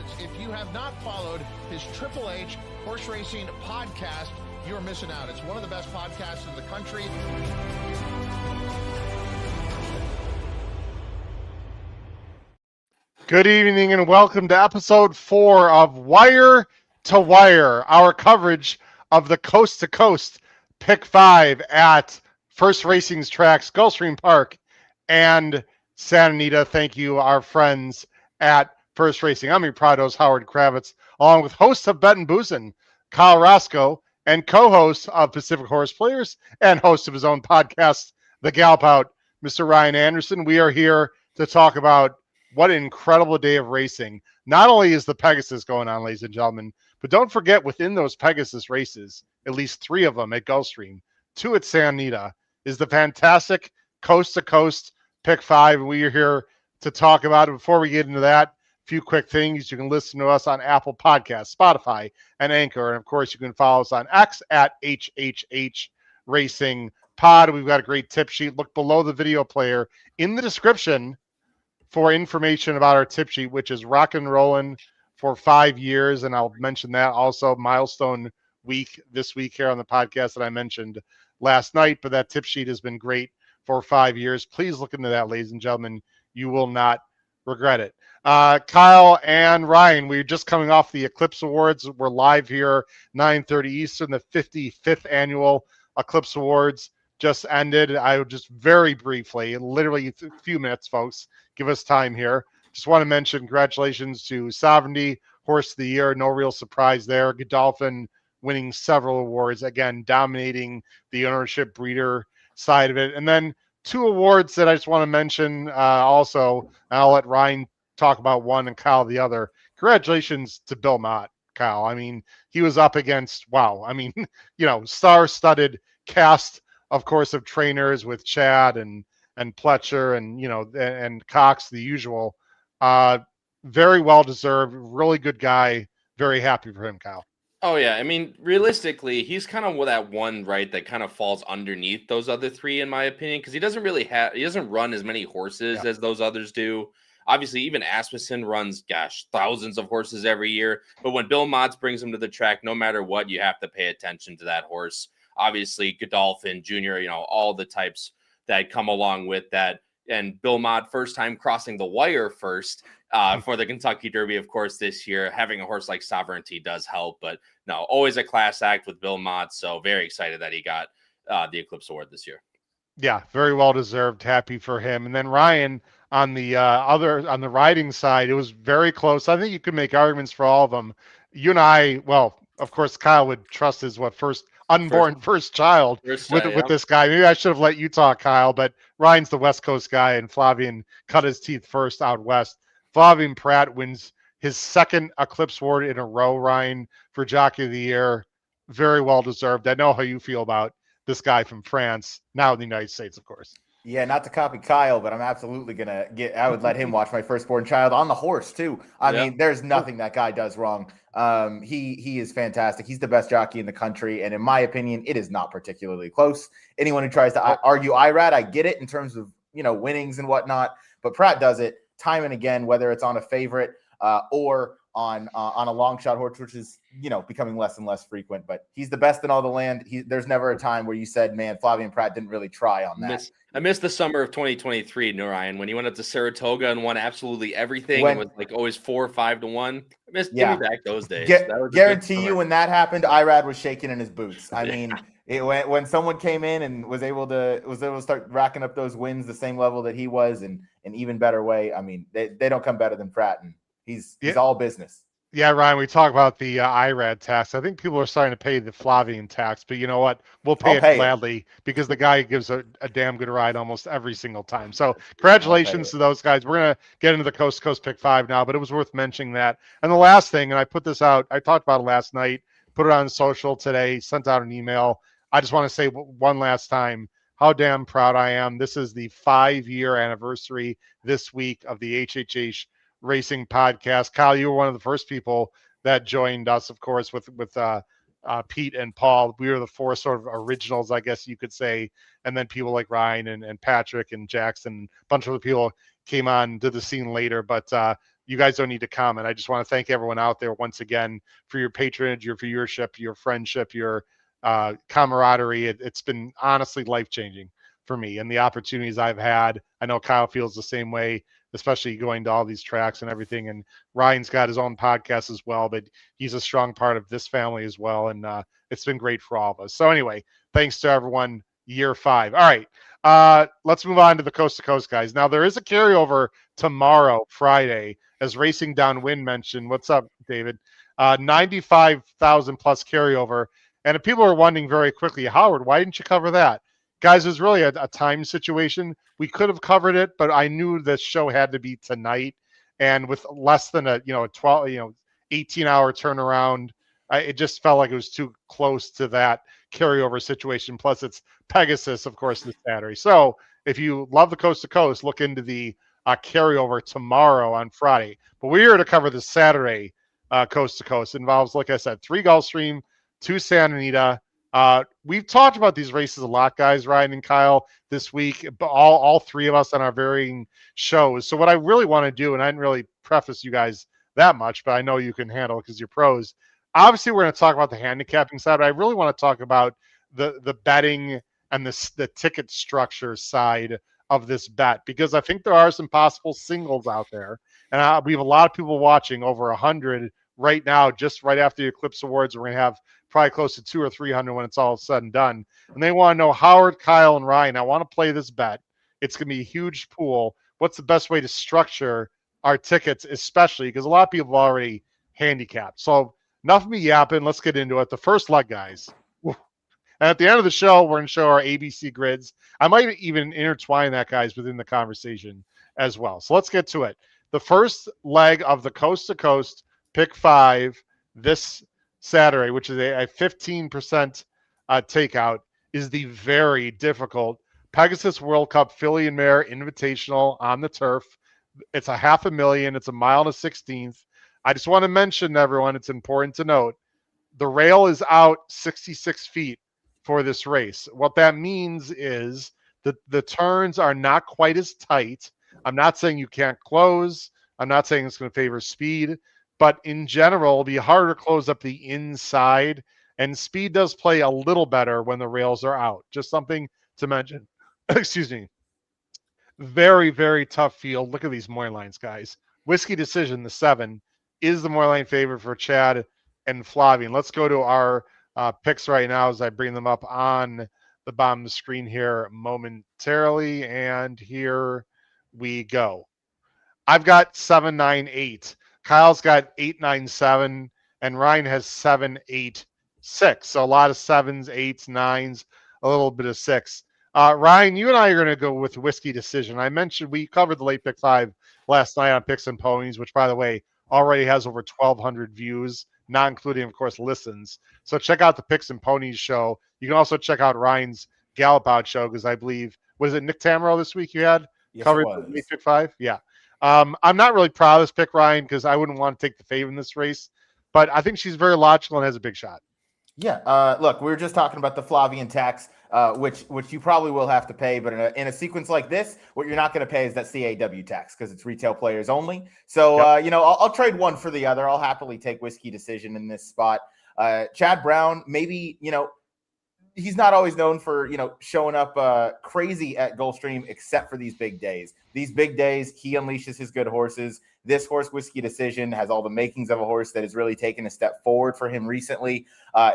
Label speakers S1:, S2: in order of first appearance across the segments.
S1: performance. If you have not followed his Triple H horse racing podcast, you're missing out. It's one of the best podcasts in the country.
S2: Good evening and welcome to episode 4 of Wire to Wire, our coverage of the Coast to Coast Pick 5 at First Racing's tracks, Gulfstream Park and Santa Anita. Thank you, our friends at First Racing. I'm your proud host, Howard Kravitz, along with host of Bet and Boozin', Kyle Roscoe, and co-host of Pacific Horse Players and host of his own podcast, The Gallop Out, Mr. Ryan Anderson. We are here to talk about what an incredible day of racing. Not only is the Pegasus going on, ladies and gentlemen, but don't forget within those Pegasus races, at least 3 of them at Gulfstream, 2 at Santa Anita, is the fantastic Coast to Coast Pick 5. And we are here to talk about it. Before we get into that, a few quick things. You can listen to us on Apple Podcasts, Spotify, and Anchor. And of course, you can follow us on X at HHH Racing Pod. We've got a great tip sheet. Look below the video player in the description for information about our tip sheet, which is rock and rolling for 5 years. And I'll mention that also milestone week this week here on the podcast that I mentioned last night. But that tip sheet has been great for 5 years. Please look into that, ladies and gentlemen. You will not regret it. Kyle and Ryan, we're just coming off the Eclipse Awards. We're live here, 9:30 Eastern. The 55th annual Eclipse Awards just ended. I would just very briefly, literally a few minutes, folks, give us time here. Just want to mention congratulations to Sovereignty, Horse of the Year. No real surprise there. Godolphin winning several awards, again, dominating the ownership breeder side of it. And then 2 awards that I just want to mention also. I'll let Ryan talk about one and Kyle the other. Congratulations to Bill Mott, Kyle. I mean, he was up against, wow. I mean, star-studded cast, of course, of trainers with Chad and Pletcher and, and Cox, the usual. Very well deserved, really good guy. Very happy for him, Kyle.
S3: Oh, yeah. I mean, realistically, he's kind of that one, right, that kind of falls underneath those other 3, in my opinion, because he doesn't run as many horses as those others do. Obviously, even Asmussen runs, thousands of horses every year. But when Bill Motz brings him to the track, no matter what, you have to pay attention to that horse. Obviously, Godolphin, Junior, all the types that come along with that. And Bill Mott, first time crossing the wire first for the Kentucky Derby, of course, this year. Having a horse like Sovereignty does help. But no, always a class act with Bill Mott. So very excited that he got the Eclipse Award this year. Yeah,
S2: very well deserved. Happy for him. And then Ryan, on the riding side, it was very close. I think you could make arguments for all of them. You and I, well, of course, Kyle would trust his first child with this guy. Maybe I should have let you talk, Kyle, but Ryan's the West Coast guy, and Flavian cut his teeth first out west. Flavian Pratt wins his 2nd Eclipse Award in a row, Ryan, for Jockey of the Year. Very well deserved. I know how you feel about this guy from France, now in the United States, of course.
S4: Yeah, not to copy Kyle, but I'm absolutely I would let him watch my firstborn child on the horse too. I mean, there's nothing that guy does wrong. He is fantastic. He's the best jockey in the country. And in my opinion, it is not particularly close. Anyone who tries to argue IRAD, I get it in terms of, winnings and whatnot, but Pratt does it time and again, whether it's on a favorite or on a long shot horse, which is, becoming less and less frequent, but he's the best in all the land. There's never a time where you said, man, Flavian Pratt didn't really try on that.
S3: I missed the summer of 2023, Ryan, when he went up to Saratoga and won absolutely everything. It was like always 4 or 5 to 1. Give me back those days.
S4: Guarantee you when that happened, Irad was shaking in his boots. I mean, when someone came in and was able to start racking up those wins the same level that he was in an even better way. I mean, they don't come better than Pratt, and he's all business.
S2: Yeah, Ryan, we talk about the IRAD tax. I think people are starting to pay the Flavian tax, but you know what? We'll pay it gladly because the guy gives a damn good ride almost every single time. So congratulations to those guys. We're going to get into the Coast to Coast Pick 5 now, but it was worth mentioning that. And the last thing, and I put this out, I talked about it last night, put it on social today, sent out an email. I just want to say one last time how damn proud I am. This is the 5-year anniversary this week of the HHH Racing podcast. Kyle, you were one of the first people that joined us, of course, with Pete and Paul. We were the 4 sort of originals, I guess you could say. And then people like Ryan and Patrick and Jackson, a bunch of other people came on to the scene later. But you guys don't need to comment. I just want to thank everyone out there once again for your patronage, your viewership, your friendship, your camaraderie. It's been honestly life-changing for me and the opportunities I've had. I know Kyle feels the same way, especially going to all these tracks and everything. And Ryan's got his own podcast as well, but he's a strong part of this family as well. And it's been great for all of us. So anyway, thanks to everyone. Year 5. All right. Let's move on to the coast to coast guys. Now there is a carryover tomorrow, Friday, as Racing Downwind mentioned. What's up, David? 95,000 plus carryover. And if people are wondering very quickly, Howard, why didn't you cover that? Guys, it was really a time situation. We could have covered it, but I knew this show had to be tonight. And with less than a 12, 18-hour turnaround, it just felt like it was too close to that carryover situation. Plus, it's Pegasus, of course, this Saturday. So if you love the coast to coast, look into the carryover tomorrow on Friday. But we're here to cover the Saturday coast to coast. It involves, like I said, 3 Gulfstream, 2 Santa Anita. We've talked about these races a lot, guys, Ryan and Kyle, this week, all 3 of us on our varying shows. So what I really want to do, and I didn't really preface you guys that much, but I know you can handle it because you're pros. Obviously, we're going to talk about the handicapping side, but I really want to talk about the betting and the ticket structure side of this bet, because I think there are some possible singles out there. And we have a lot of people watching, over 100 right now, just right after the Eclipse Awards. We're going to have probably close to 200 or 300 when it's all said and done. And they want to know, Howard, Kyle, and Ryan, I want to play this bet. It's going to be a huge pool. What's the best way to structure our tickets, especially because a lot of people have already handicapped. So enough of me yapping. Let's get into it. The first leg, guys. And at the end of the show, we're going to show our ABC grids. I might even intertwine that, guys, within the conversation as well. So let's get to it. The first leg of the Coast to Coast Pick 5 this Saturday, which is a 15% takeout, is the very difficult Pegasus World Cup Filly and Mare Invitational on the turf. It's a $500,000. It's a mile and a 16th. I just want to mention to everyone, it's important to note, the rail is out 66 feet for this race. What that means is that the turns are not quite as tight. I'm not saying you can't close. I'm not saying it's going to favor speed, but in general, it'll be harder to close up the inside, and speed does play a little better when the rails are out. Just something to mention. Excuse me. Very, very tough field. Look at these morning lines, guys. Whiskey Decision, the 7, is the morning line favorite for Chad and Flavian. Let's go to our picks right now as I bring them up on the bottom of the screen here momentarily. And here we go. I've got 798. Kyle's got 897, and Ryan has 786. So a lot of 7s, 8s, 9s, a little bit of 6. Ryan, you and I are going to go with Whiskey Decision. I mentioned we covered the late pick 5 last night on Picks and Ponies, which, by the way, already has over 1,200 views, not including, of course, listens. So check out the Picks and Ponies show. You can also check out Ryan's Gallop Out show, because I believe, was it Nick Tamero this week you had?
S4: Yes,
S2: covered the late pick 5? Yeah. I'm not really proud of this pick, Ryan, because I wouldn't want to take the fave in this race, but I think she's very logical and has a big shot.
S4: Yeah. Look, we were just talking about the Flavian tax, which you probably will have to pay. But in a sequence like this, what you're not going to pay is that CAW tax because it's retail players only. So,
S2: Yep.
S4: I'll trade one for the other. I'll happily take Whiskey Decision in this spot. Chad Brown, maybe, he's not always known for, showing up crazy at Gulfstream, except for these big days. These big days, he unleashes his good horses. This horse, Whiskey Decision, has all the makings of a horse that has really taken a step forward for him recently.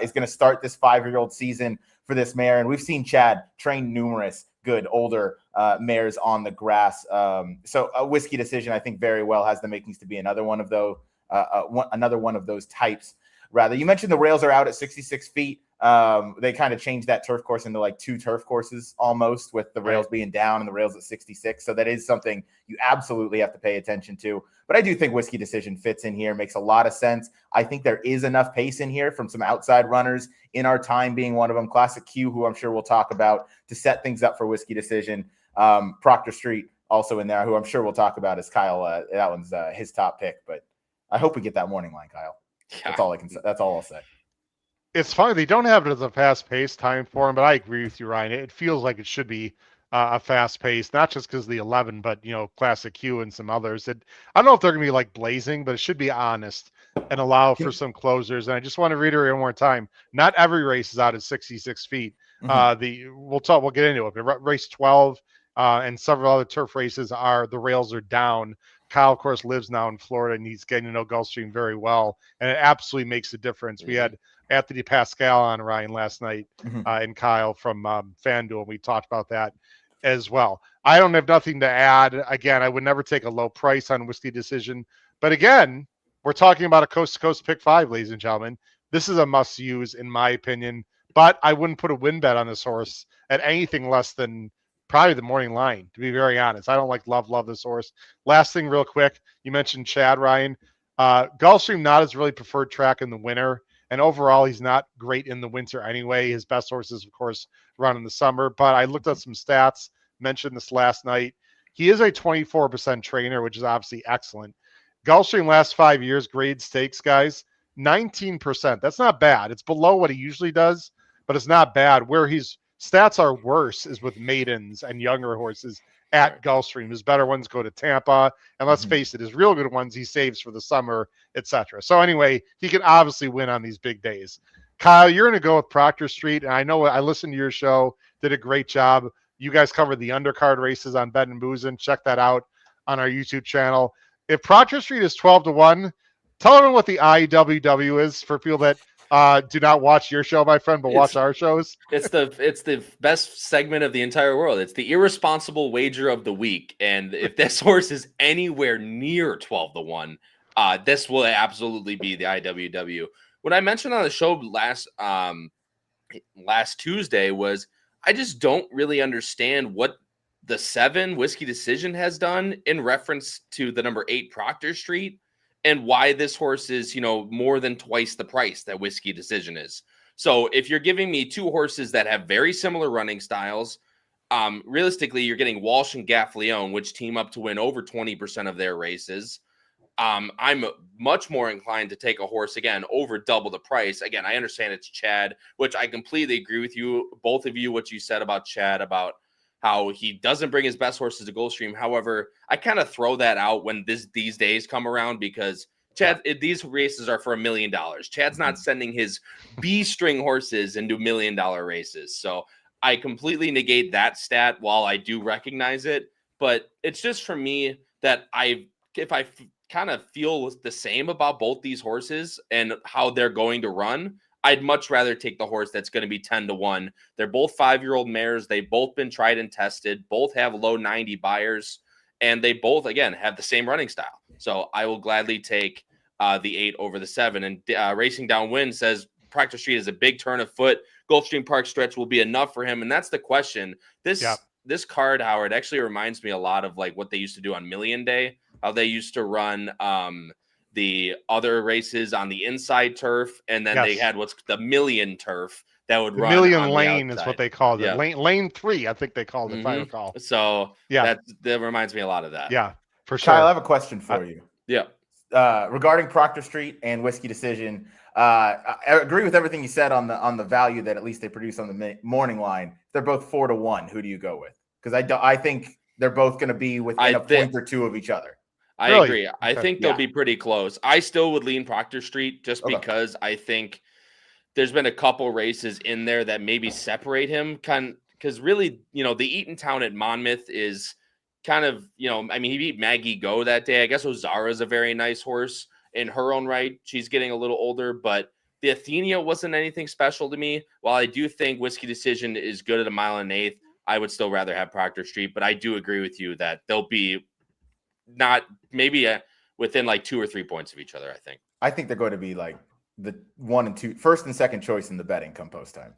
S4: Is going to start this 5-year-old season for this mare. And we've seen Chad train numerous good older mares on the grass. So a Whiskey Decision, I think, very well has the makings to be another one of those types. Rather, you mentioned the rails are out at 66 feet. They kind of changed that turf course into like 2 turf courses almost, with the rails being down and the rails at 66. So that is something you absolutely have to pay attention to. But I do think Whiskey Decision fits in here, makes a lot of sense. I think there is enough pace in here from some outside runners, In Our Time being one of them, Classic Q, who I'm sure we'll talk about, to set things up for Whiskey Decision. Proctor Street also in there, who I'm sure we'll talk about, as Kyle. That one's his top pick. But I hope we get that morning line, Kyle.
S3: Yeah.
S4: That's all I can say. That's all I'll say.
S2: It's funny, they don't have it as a fast-paced time for him, but I agree with you, Ryan. It feels like it should be a fast pace, not just because of the 11, but Classic Q and some others. I don't know if they're going to be like blazing, but it should be honest and allow for some closers. And I just want to reiterate one more time: not every race is out at 66 feet. We'll get into it. But race 12 and several other turf races the rails are down. Kyle, of course, lives now in Florida, and he's getting to know Gulfstream very well, and it absolutely makes a difference. We had Anthony Pascal on Ryan last night, and Kyle from FanDuel, and we talked about that as well. I don't have nothing to add. Again, I would never take a low price on Whiskey Decision, but again, we're talking about a coast-to-coast pick 5, ladies and gentlemen. This is a must-use, in my opinion, but I wouldn't put a win bet on this horse at anything less than probably the morning line, to be very honest. I don't love this horse. Last thing real quick, you mentioned Chad, Ryan. Gulfstream not his really preferred track in the winter, and overall he's not great in the winter anyway. His best horses, of course, run in the summer, but I looked at some stats, mentioned this last night. He is a 24% trainer, which is obviously excellent. Gulfstream last 5 years, grade stakes, guys, 19%. That's not bad. It's below what he usually does, but it's not bad. Where he's stats are worse is with maidens and younger horses at Gulfstream. His better ones go to Tampa, and let's face it, his real good ones he saves for the summer, etc. So anyway, he can obviously win on these big days. Kyle, you're going to go with Proctor Street, and I know I listened to your show, did a great job. You guys covered the undercard races on Bet and Boozin'. Check that out on our YouTube channel. If Proctor Street is 12-1, tell everyone what the IWW is for people that do not watch your show, my friend, but watch our shows.
S3: It's the best segment of the entire world. It's the irresponsible wager of the week. And if this horse is anywhere near 12-1, this will absolutely be the IWW. What I mentioned on the show last Tuesday was I just don't really understand what the 7 Whiskey Decision has done in reference to the number 8 Proctor Street, and why this horse is, more than twice the price that Whiskey Decision is. So if you're giving me 2 horses that have very similar running styles, realistically, you're getting Walsh and Gaffleone, which team up to win over 20% of their races. I'm much more inclined to take a horse, again, over double the price. Again, I understand it's Chad, which I completely agree with you, both of you, what you said about Chad, about how he doesn't bring his best horses to Gulfstream. However, I kind of throw that out when these days come around, because these races are for $1 million. Chad's not sending his B string horses into $1 million races. So I completely negate that stat while I do recognize it. But it's just for me that if I kind of feel the same about both these horses and how they're going to run, I'd much rather take the horse that's going to be 10-1. They're both 5-year-old mares. They've both been tried and tested. Both have low 90 buyers, and they both, again, have the same running style. So I will gladly take the 8 over the 7. And Racing Downwind says Proctor Street is a big turn of foot. Gulfstream Park stretch will be enough for him, and that's the question. This card, Howard, actually reminds me a lot of like what they used to do on Million Day, how they used to run the other races on the inside turf, and then they had what's the Million turf that would run.
S2: Million Lane is what they called it. Lane 3, I think they called it, if I recall.
S3: So that reminds me a lot of that.
S2: Yeah, for sure.
S4: Kyle, I have a question for you.
S3: Yeah.
S4: Regarding Proctor Street and Whiskey Decision, I agree with everything you said on the value that at least they produce on the morning line. They're both 4-1. Who do you go with? Because I think they're both going to be within a point or 2 of each other.
S3: I agree. I think they'll be pretty close. I still would lean Proctor Street just because I think there's been a couple races in there that maybe separate him. Because really, the Eatontown at Monmouth is kind of, he beat Maggie Go that day. I guess Ozara is a very nice horse in her own right. She's getting a little older, but the Athenia wasn't anything special to me. While I do think Whiskey Decision is good at 1 1/8, I would still rather have Proctor Street. But I do agree with you that they'll be not maybe within like 2 or 3 points of each other.
S4: I think they're going to be like the 1 and 2, first and second choice in the betting come post time.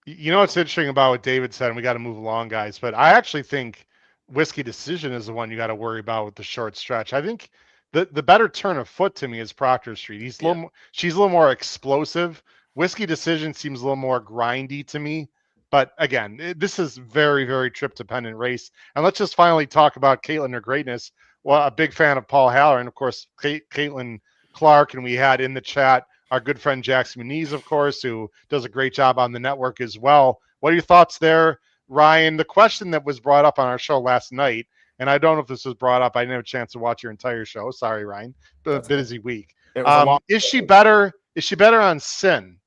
S2: You know what's interesting about what David said, and we got to move along, guys, but I actually think Whiskey Decision is the one you got to worry about with the short stretch. I think the better turn of foot to me is Proctor Street. She's a little more explosive. Whiskey Decision seems a little more grindy to me. But again, this is very, very trip dependent race. And let's just finally talk about Caitlin, her greatness. Well, a big fan of Paul Haller, and of course, Caitlin Clark, and we had in the chat our good friend Jackson Muniz, of course, who does a great job on the network as well. What are your thoughts there, Ryan, the question that was brought up on our show last night, and I don't know if this was brought up. I didn't have a chance to watch your entire show. Sorry, Ryan. Busy week.
S4: It was a long
S2: is she better? Is she better on Sin?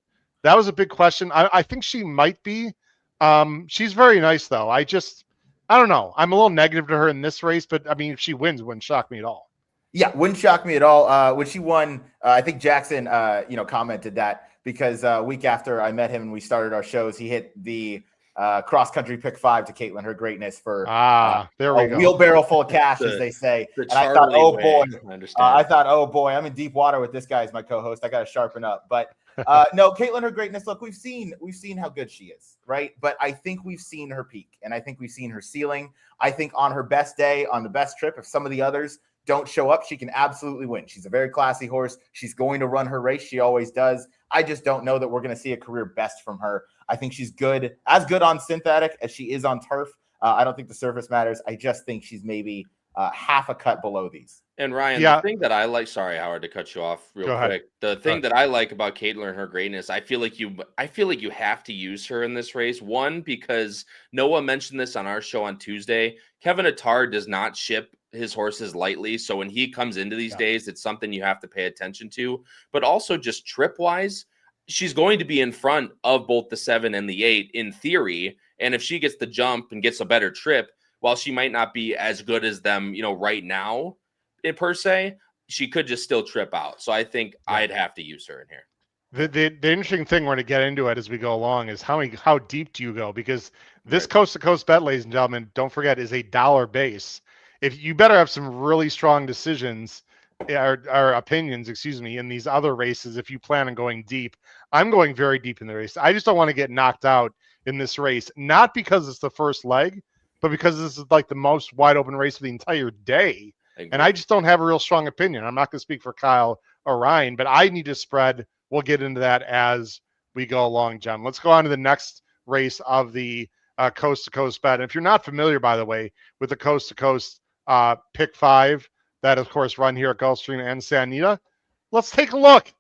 S2: That was a big question. I think she might be. She's very nice, though. I don't know. I'm a little negative to her in this race, but I mean, if she wins, it wouldn't shock me at all.
S4: Yeah, wouldn't shock me at all. When she won, I think Jackson, commented that because week after I met him and we started our shows, he hit the cross country pick 5 to Caitlin, her greatness for
S2: there we go.
S4: Wheelbarrow full of cash, as they say. And I thought, oh boy, I'm in deep water with this guy as my co-host. I got to sharpen up. But no, Caitlin, her greatness. Look, we've seen how good she is, right? But I think we've seen her peak, and I think we've seen her ceiling. I think on her best day, on the best trip, if some of the others don't show up, she can absolutely win. She's a very classy horse. She's going to run her race. She always does. I just don't know that we're going to see a career best from her. I think she's as good on synthetic as she is on turf. I don't think the surface matters. I just think she's maybe half a cut below these.
S3: And Ryan, the thing that I like, sorry, Howard, to cut you off real quick. The thing that I like about Caitlin and her greatness, I feel like you have to use her in this race. One, because Noah mentioned this on our show on Tuesday. Kevin Attard does not ship his horses lightly. So when he comes into these days, it's something you have to pay attention to. But also just trip wise, she's going to be in front of both the 7 and the 8 in theory. And if she gets the jump and gets a better trip, while she might not be as good as them, right now, per se, she could just still trip out. So I think I'd have to use her in here.
S2: The interesting thing we're going to get into it as we go along is how deep do you go? Because this coast to coast bet, ladies and gentlemen, don't forget, is $1 base. If you better have some really strong decisions or opinions, in these other races. If you plan on going deep, I'm going very deep in the race. I just don't want to get knocked out in this race, not because it's the first leg, but because this is like the most wide open race of the entire day. And I just don't have a real strong opinion. I'm not going to speak for Kyle or Ryan, but I need to spread. We'll get into that as we go along, John. Let's go on to the next race of the coast to coast bet. And if you're not familiar, by the way, with the coast to coast pick 5, that of course run here at Gulfstream and Santa Anita, let's take a look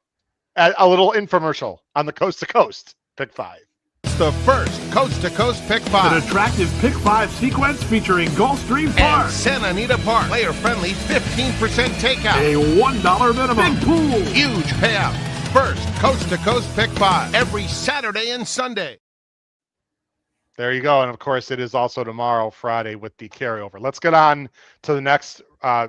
S2: at a little infomercial on the coast to coast pick 5.
S1: It's the first coast to coast pick 5.
S5: An attractive pick 5 sequence featuring Gulfstream Park
S1: and Santa Anita Park. Player friendly 15% takeout.
S5: A $1 minimum. Big pool.
S1: Huge payout. First coast to coast pick 5 every Saturday and Sunday.
S2: There you go. And of course, it is also tomorrow, Friday, with the carryover. Let's get on to the next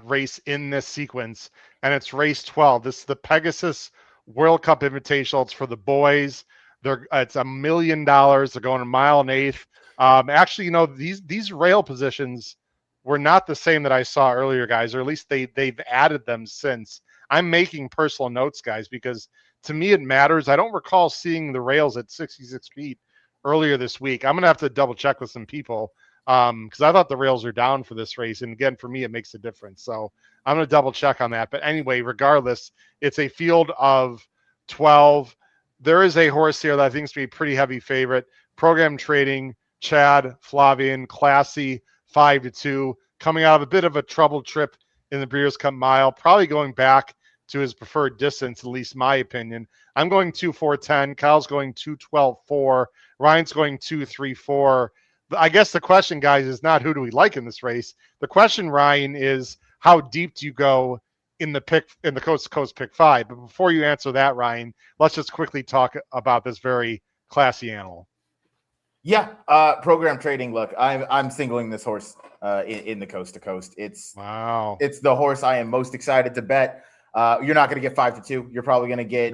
S2: race in this sequence. And it's race 12. This is the Pegasus World Cup Invitational. It's for the boys. It's $1 million. They're going a mile and eighth. Actually, these rail positions were not the same that I saw earlier, guys, or at least they've added them since. I'm making personal notes, guys, because to me it matters. I don't recall seeing the rails at 66 feet earlier this week. I'm going to have to double check with some people because I thought the rails are down for this race. And again, for me, it makes a difference. So I'm going to double check on that. But anyway, regardless, it's a field of 12. There is a horse here that I think is going to be a pretty heavy favorite. Program Trading, Chad Flavian, classy, 5-2, coming out of a bit of a troubled trip in the Breeders' Cup Mile, probably going back to his preferred distance, at least my opinion. I'm going 2-4-10. Kyle's going 2-12-4. Ryan's going 2-3-4. I guess the question, guys, is not who do we like in this race. The question, Ryan, is how deep do you go in the coast to coast pick 5? But before you answer that, Ryan, let's just quickly talk about this very classy animal.
S4: Yeah, Program Trading. Look, I'm singling this horse in the coast to coast. It's the horse I am most excited to bet. You're not going to get 5-2. You're probably going to get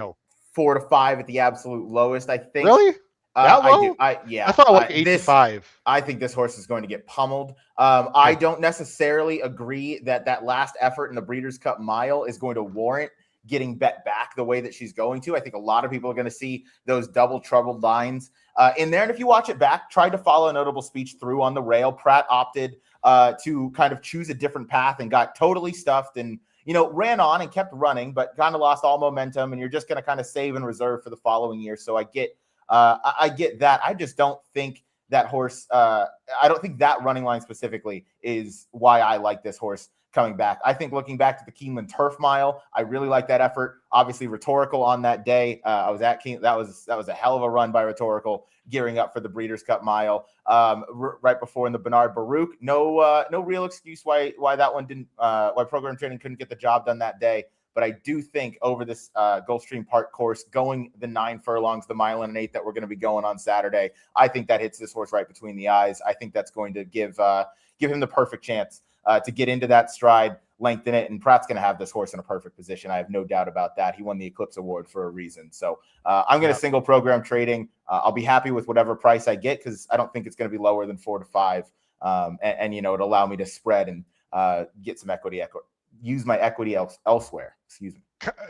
S4: 4-5 at the absolute lowest, I think.
S2: Really? That low?
S4: I
S2: thought like 8-5.
S4: I think this horse is going to get pummeled. I don't necessarily agree that last effort in the Breeders' Cup Mile is going to warrant getting bet back the way that she's going to. I think a lot of people are going to see those double troubled lines in there. And if you watch it back, try to follow a notable speech through on the rail. Pratt opted to kind of choose a different path and got totally stuffed and, ran on and kept running, but kind of lost all momentum. And you're just going to kind of save and reserve for the following year. So I get that. I just don't think that horse, I don't think that running line specifically is why I like this horse coming back. I think looking back to the Keeneland Turf Mile, I really like that effort. Obviously, Rhetorical on that day. I was at Keeneland. That was a hell of a run by Rhetorical, gearing up for the Breeders' Cup Mile. Right before in the Bernard Baruch. No real excuse why that one didn't. Why program training couldn't get the job done that day. But I do think over this Gulfstream Park course, going the 9 furlongs, the mile and an 8 that we're going to be going on Saturday, I think that hits this horse right between the eyes. I think that's going to give him the perfect chance to get into that stride, lengthen it, and Pratt's going to have this horse in a perfect position. I have no doubt about that. He won the Eclipse Award for a reason. So I'm going to single program trading. I'll be happy with whatever price I get because I don't think it's going to be lower than 4 to 5. And it'll allow me to spread and get some equity. Use my equity elsewhere. Excuse me.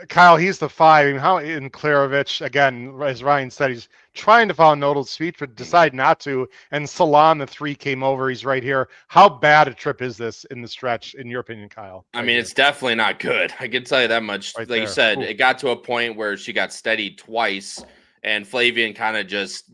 S2: Kyle, he's the 5. I mean, how in Klarovich, again, as Ryan said, he's trying to follow Nodal's speech, but decided not to. And Salon, the 3, came over. He's right here. How bad a trip is this in the stretch, in your opinion, Kyle?
S3: I mean, it's definitely not good. I can tell you that much.
S2: Right
S3: like
S2: there.
S3: you said, It got to a point where she got steadied twice, and Flavian kind of just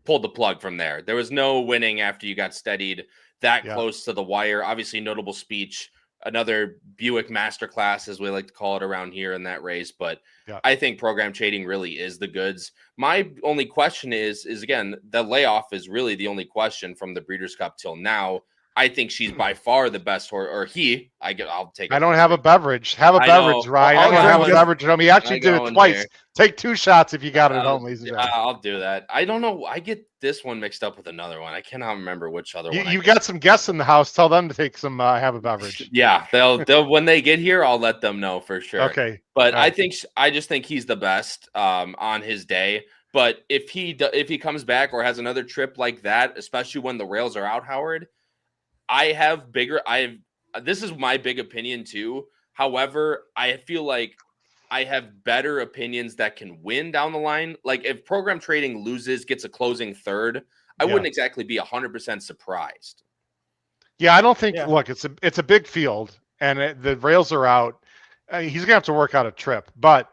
S3: pulled the plug from there. There was no winning after you got steadied that close to the wire. Obviously, notable speech. Another Buick masterclass, as we like to call it around here in that race. But I think program trading really is the goods. My only question is again, the layoff is really the only question from the Breeders' Cup till now. I think she's by far the best horse, or I'll take it.
S2: I don't have a beverage. Have a beverage, Ryan. I don't have a beverage at home. He actually did it twice. Take 2 shots if you got it at home, ladies and gentlemen.
S3: I'll do that. I don't know. I get this one mixed up with another one. I cannot remember which other one.
S2: You got some guests in the house. Tell them to take some, have a beverage.
S3: Yeah, they'll when they get here, I'll let them know for sure.
S2: Okay.
S3: But I just think he's the best on his day. But if he comes back or has another trip like that, especially when the rails are out, Howard, this is my big opinion too. However, I feel like I have better opinions that can win down the line. Like if program trading loses, gets a closing third, I wouldn't exactly be 100% surprised.
S2: Yeah, I don't think. Yeah. Look, it's a big field, and the rails are out. He's gonna have to work out a trip, but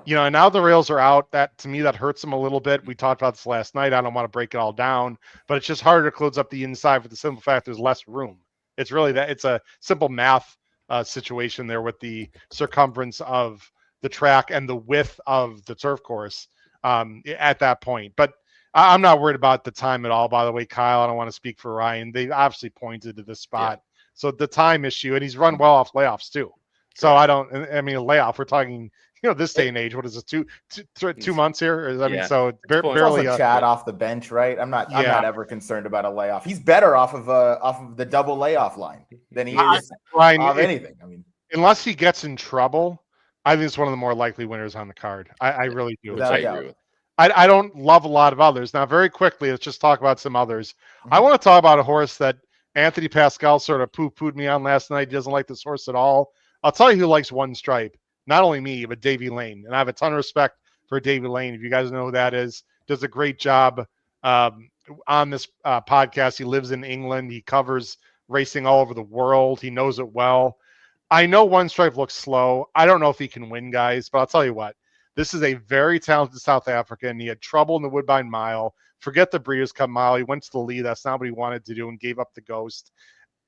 S2: now the rails are out. That to me, that hurts him a little bit. We talked about this last night. I don't want to break it all down, but it's just harder to close up the inside for the simple fact there's less room. It's really that. It's a simple math situation there with the circumference of the track and the width of the turf course at that point. But I'm not worried about the time at all, by the way, Kyle. I don't want to speak for Ryan. They obviously pointed to this spot. Yeah. So the time issue, and he's run well off layoffs too. So a layoff, we're talking, this day and age, what is it, 2 months here? So it's barely
S4: a Chad off the bench, right? I'm not ever concerned about a layoff. He's better off of the double layoff line than he is of anything. I mean,
S2: unless he gets in trouble, I think it's one of the more likely winners on the card. I really do. I don't love a lot of others. Now, very quickly, let's just talk about some others. Mm-hmm. I want to talk about a horse that Anthony Pascal sort of poo-pooed me on last night. He doesn't like this horse at all. I'll tell you who likes One Stripe. Not only me, but Davey Lane. And I have a ton of respect for Davey Lane. If you guys know who that is, does a great job on this podcast. He lives in England. He covers racing all over the world. He knows it well. I know One Stripe looks slow. I don't know if he can win, guys, but I'll tell you what. This is a very talented South African. He had trouble in the Woodbine Mile. Forget the Breeders' Cup Mile. He went to the lead. That's not what he wanted to do and gave up the ghost.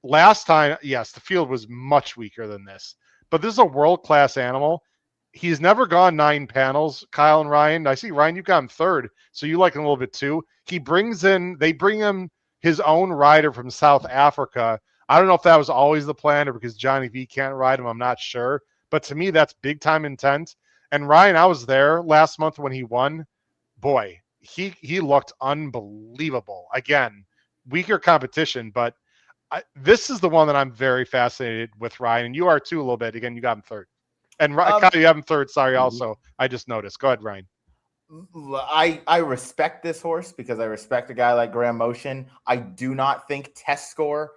S2: Last time, yes, the field was much weaker than this. But this is a world-class animal. He's never gone 9 panels, Kyle and Ryan. I see, Ryan, you've got him third, so you like him a little bit too. They bring him his own rider from South Africa. I don't know if that was always the plan or because Johnny V can't ride him. I'm not sure. But to me, that's big-time intent. And Ryan, I was there last month when he won. Boy, he looked unbelievable. Again, weaker competition, but this is the one that I'm very fascinated with, Ryan. And you are too a little bit. Again, you got him third. And Kyle, you have him third. Sorry, also. I just noticed. Go ahead, Ryan.
S4: I respect this horse because I respect a guy like Graham Motion. I do not think test score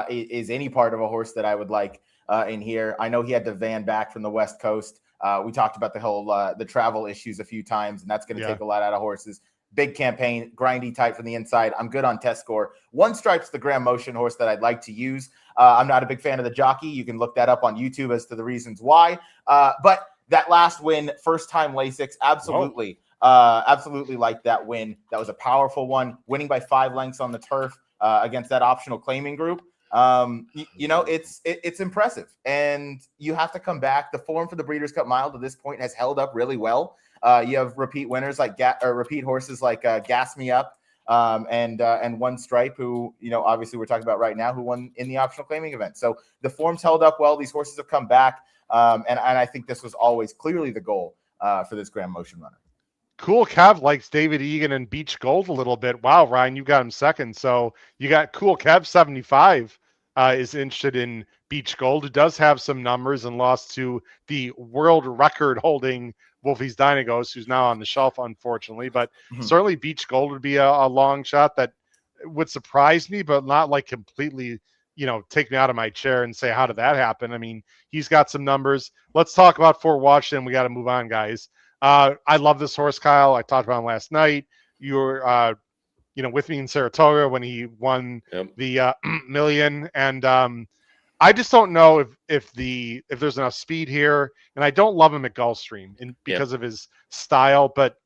S4: is any part of a horse that I would like in here. I know he had to van back from the West Coast. We talked about the whole the travel issues a few times, and that's going to take a lot out of horses. Big campaign, grindy type from the inside. I'm good on test score. One Stripe's the Graham Motion horse that I'd like to use. I'm not a big fan of the jockey. You can look that up on YouTube as to the reasons why. But that last win, first time Lasix, absolutely. Absolutely like that win. That was a powerful one. Winning by 5 lengths on the turf against that optional claiming group. It's impressive, and you have to come back. The form for the Breeders' Cup Mile to this point has held up really well. You have repeat winners like repeat horses like Gas Me Up and One Stripe, who obviously we're talking about right now, who won in the optional claiming event. So the form's held up well. These horses have come back, and I think this was always clearly the goal for this Grand Motion runner.
S2: Cool Kev likes David Egan and Beach Gold a little bit. Wow, Ryan, you got him second. So you got Cool Kev 75 is interested in Beach Gold, who does have some numbers and lost to the world record holding Wolfie's Dynagos, who's now on the shelf, unfortunately. But certainly Beach Gold would be a long shot that would surprise me, but not like completely, take me out of my chair and say, how did that happen? I mean, he's got some numbers. Let's talk about Fort Washington. We got to move on, guys. I love this horse, Kyle. I talked about him last night. You were, with me in Saratoga when he won the million. And I just don't know if there's enough speed here. And I don't love him at Gulfstream because of his style. But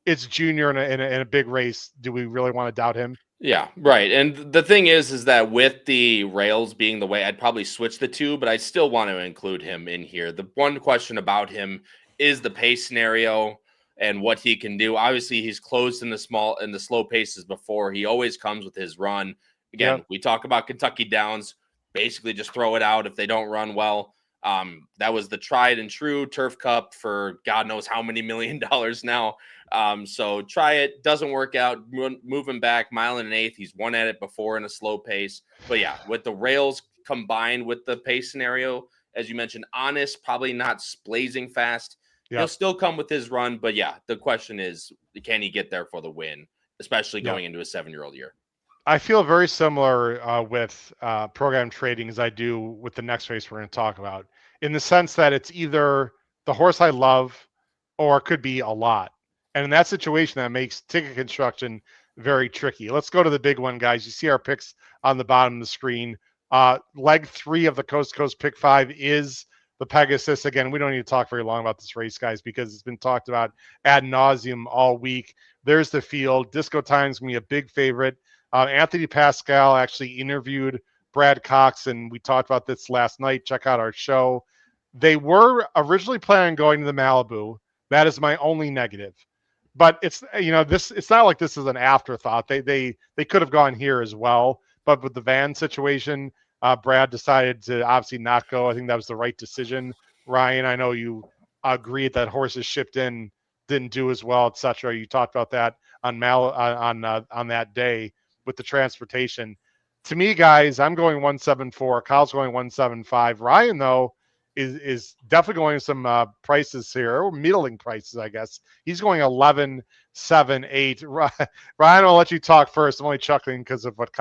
S2: it's Junior in a big race. Do we really want to doubt him?
S3: Yeah, right. And the thing is that with the rails being the way, I'd probably switch the two, but I still want to include him in here. The one question about him is the pace scenario and what he can do. Obviously, he's closed in the slow paces before. He always comes with his run. Again, we talk about Kentucky Downs, basically just throw it out if they don't run well. That was the tried and true Turf Cup for God knows how many $1 million now. So try it. Doesn't work out. Move him back 1 1/8. He's won at it before in a slow pace. But yeah, with the rails combined with the pace scenario, as you mentioned, honest, probably not blazing fast. He'll still come with his run, but yeah, the question is, can he get there for the win, especially going into a 7-year-old year?
S2: I feel very similar with program trading as I do with the next race we're going to talk about, in the sense that it's either the horse I love or it could be a lot. And in that situation, that makes ticket construction very tricky. Let's go to the big one, guys. You see our picks on the bottom of the screen. Leg 3 of the Coast to Coast Pick 5 is the Pegasus. Again, we don't need to talk very long about this race, guys, because it's been talked about ad nauseum all week. There's the field. Disco Time's going to be a big favorite. Anthony Pascal actually interviewed Brad Cox, and we talked about this last night. Check out our show. They were originally planning on going to the Malibu. That is my only negative. But it's it's not like this is an afterthought. They could have gone here as well. But with the van situation, Brad decided to obviously not go. I think that was the right decision. Ryan, I know you agreed that horses shipped in didn't do as well, etc. You talked about that on that day with the transportation. To me, guys, I'm going 174. Kyle's going 175. Ryan, though, is definitely going some prices here, or middling prices, I guess. He's going 11, 7, 8. Ryan, I'll let you talk first. I'm only chuckling because of what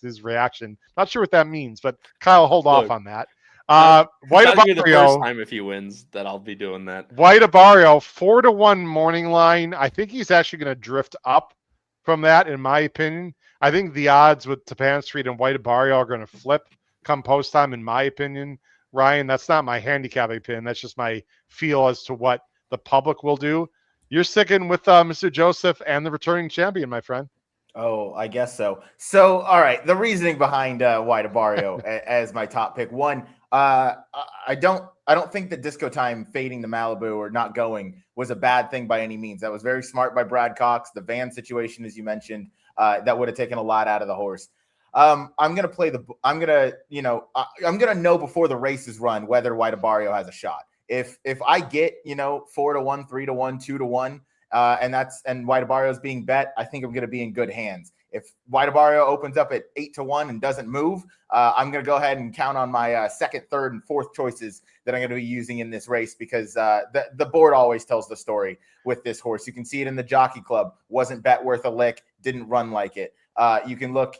S2: his reaction. Not sure what that means, but Kyle, hold off on that.
S3: White Abario, the first time if he wins that I'll be doing that.
S2: White Abario, 4-1 morning line. I think he's actually going to drift up from that, in my opinion. I think the odds with Tapan Street and White Abario are going to flip come post time, in my opinion. Ryan, that's not my handicapping opinion. That's just my feel as to what the public will do. You're sticking with Mr. Joseph and the returning champion, my friend.
S4: Oh, I guess so. So, all right. The reasoning behind White Abario as my top pick. One, I don't think that Disco Time fading the Malibu or not going was a bad thing by any means. That was very smart by Brad Cox. The van situation, as you mentioned, that would have taken a lot out of the horse. I'm gonna know before the race is run whether White Abario has a shot. If I get 4-1, 3-1, 2-1, and White Abario is being bet, I think I'm gonna be in good hands. If White Abario opens up at 8-1 and doesn't move, I'm gonna go ahead and count on my second, third, and fourth choices that I'm gonna be using in this race, because the board always tells the story with this horse. You can see it in the Jockey Club. Wasn't bet worth a lick. Didn't run like it. You can look,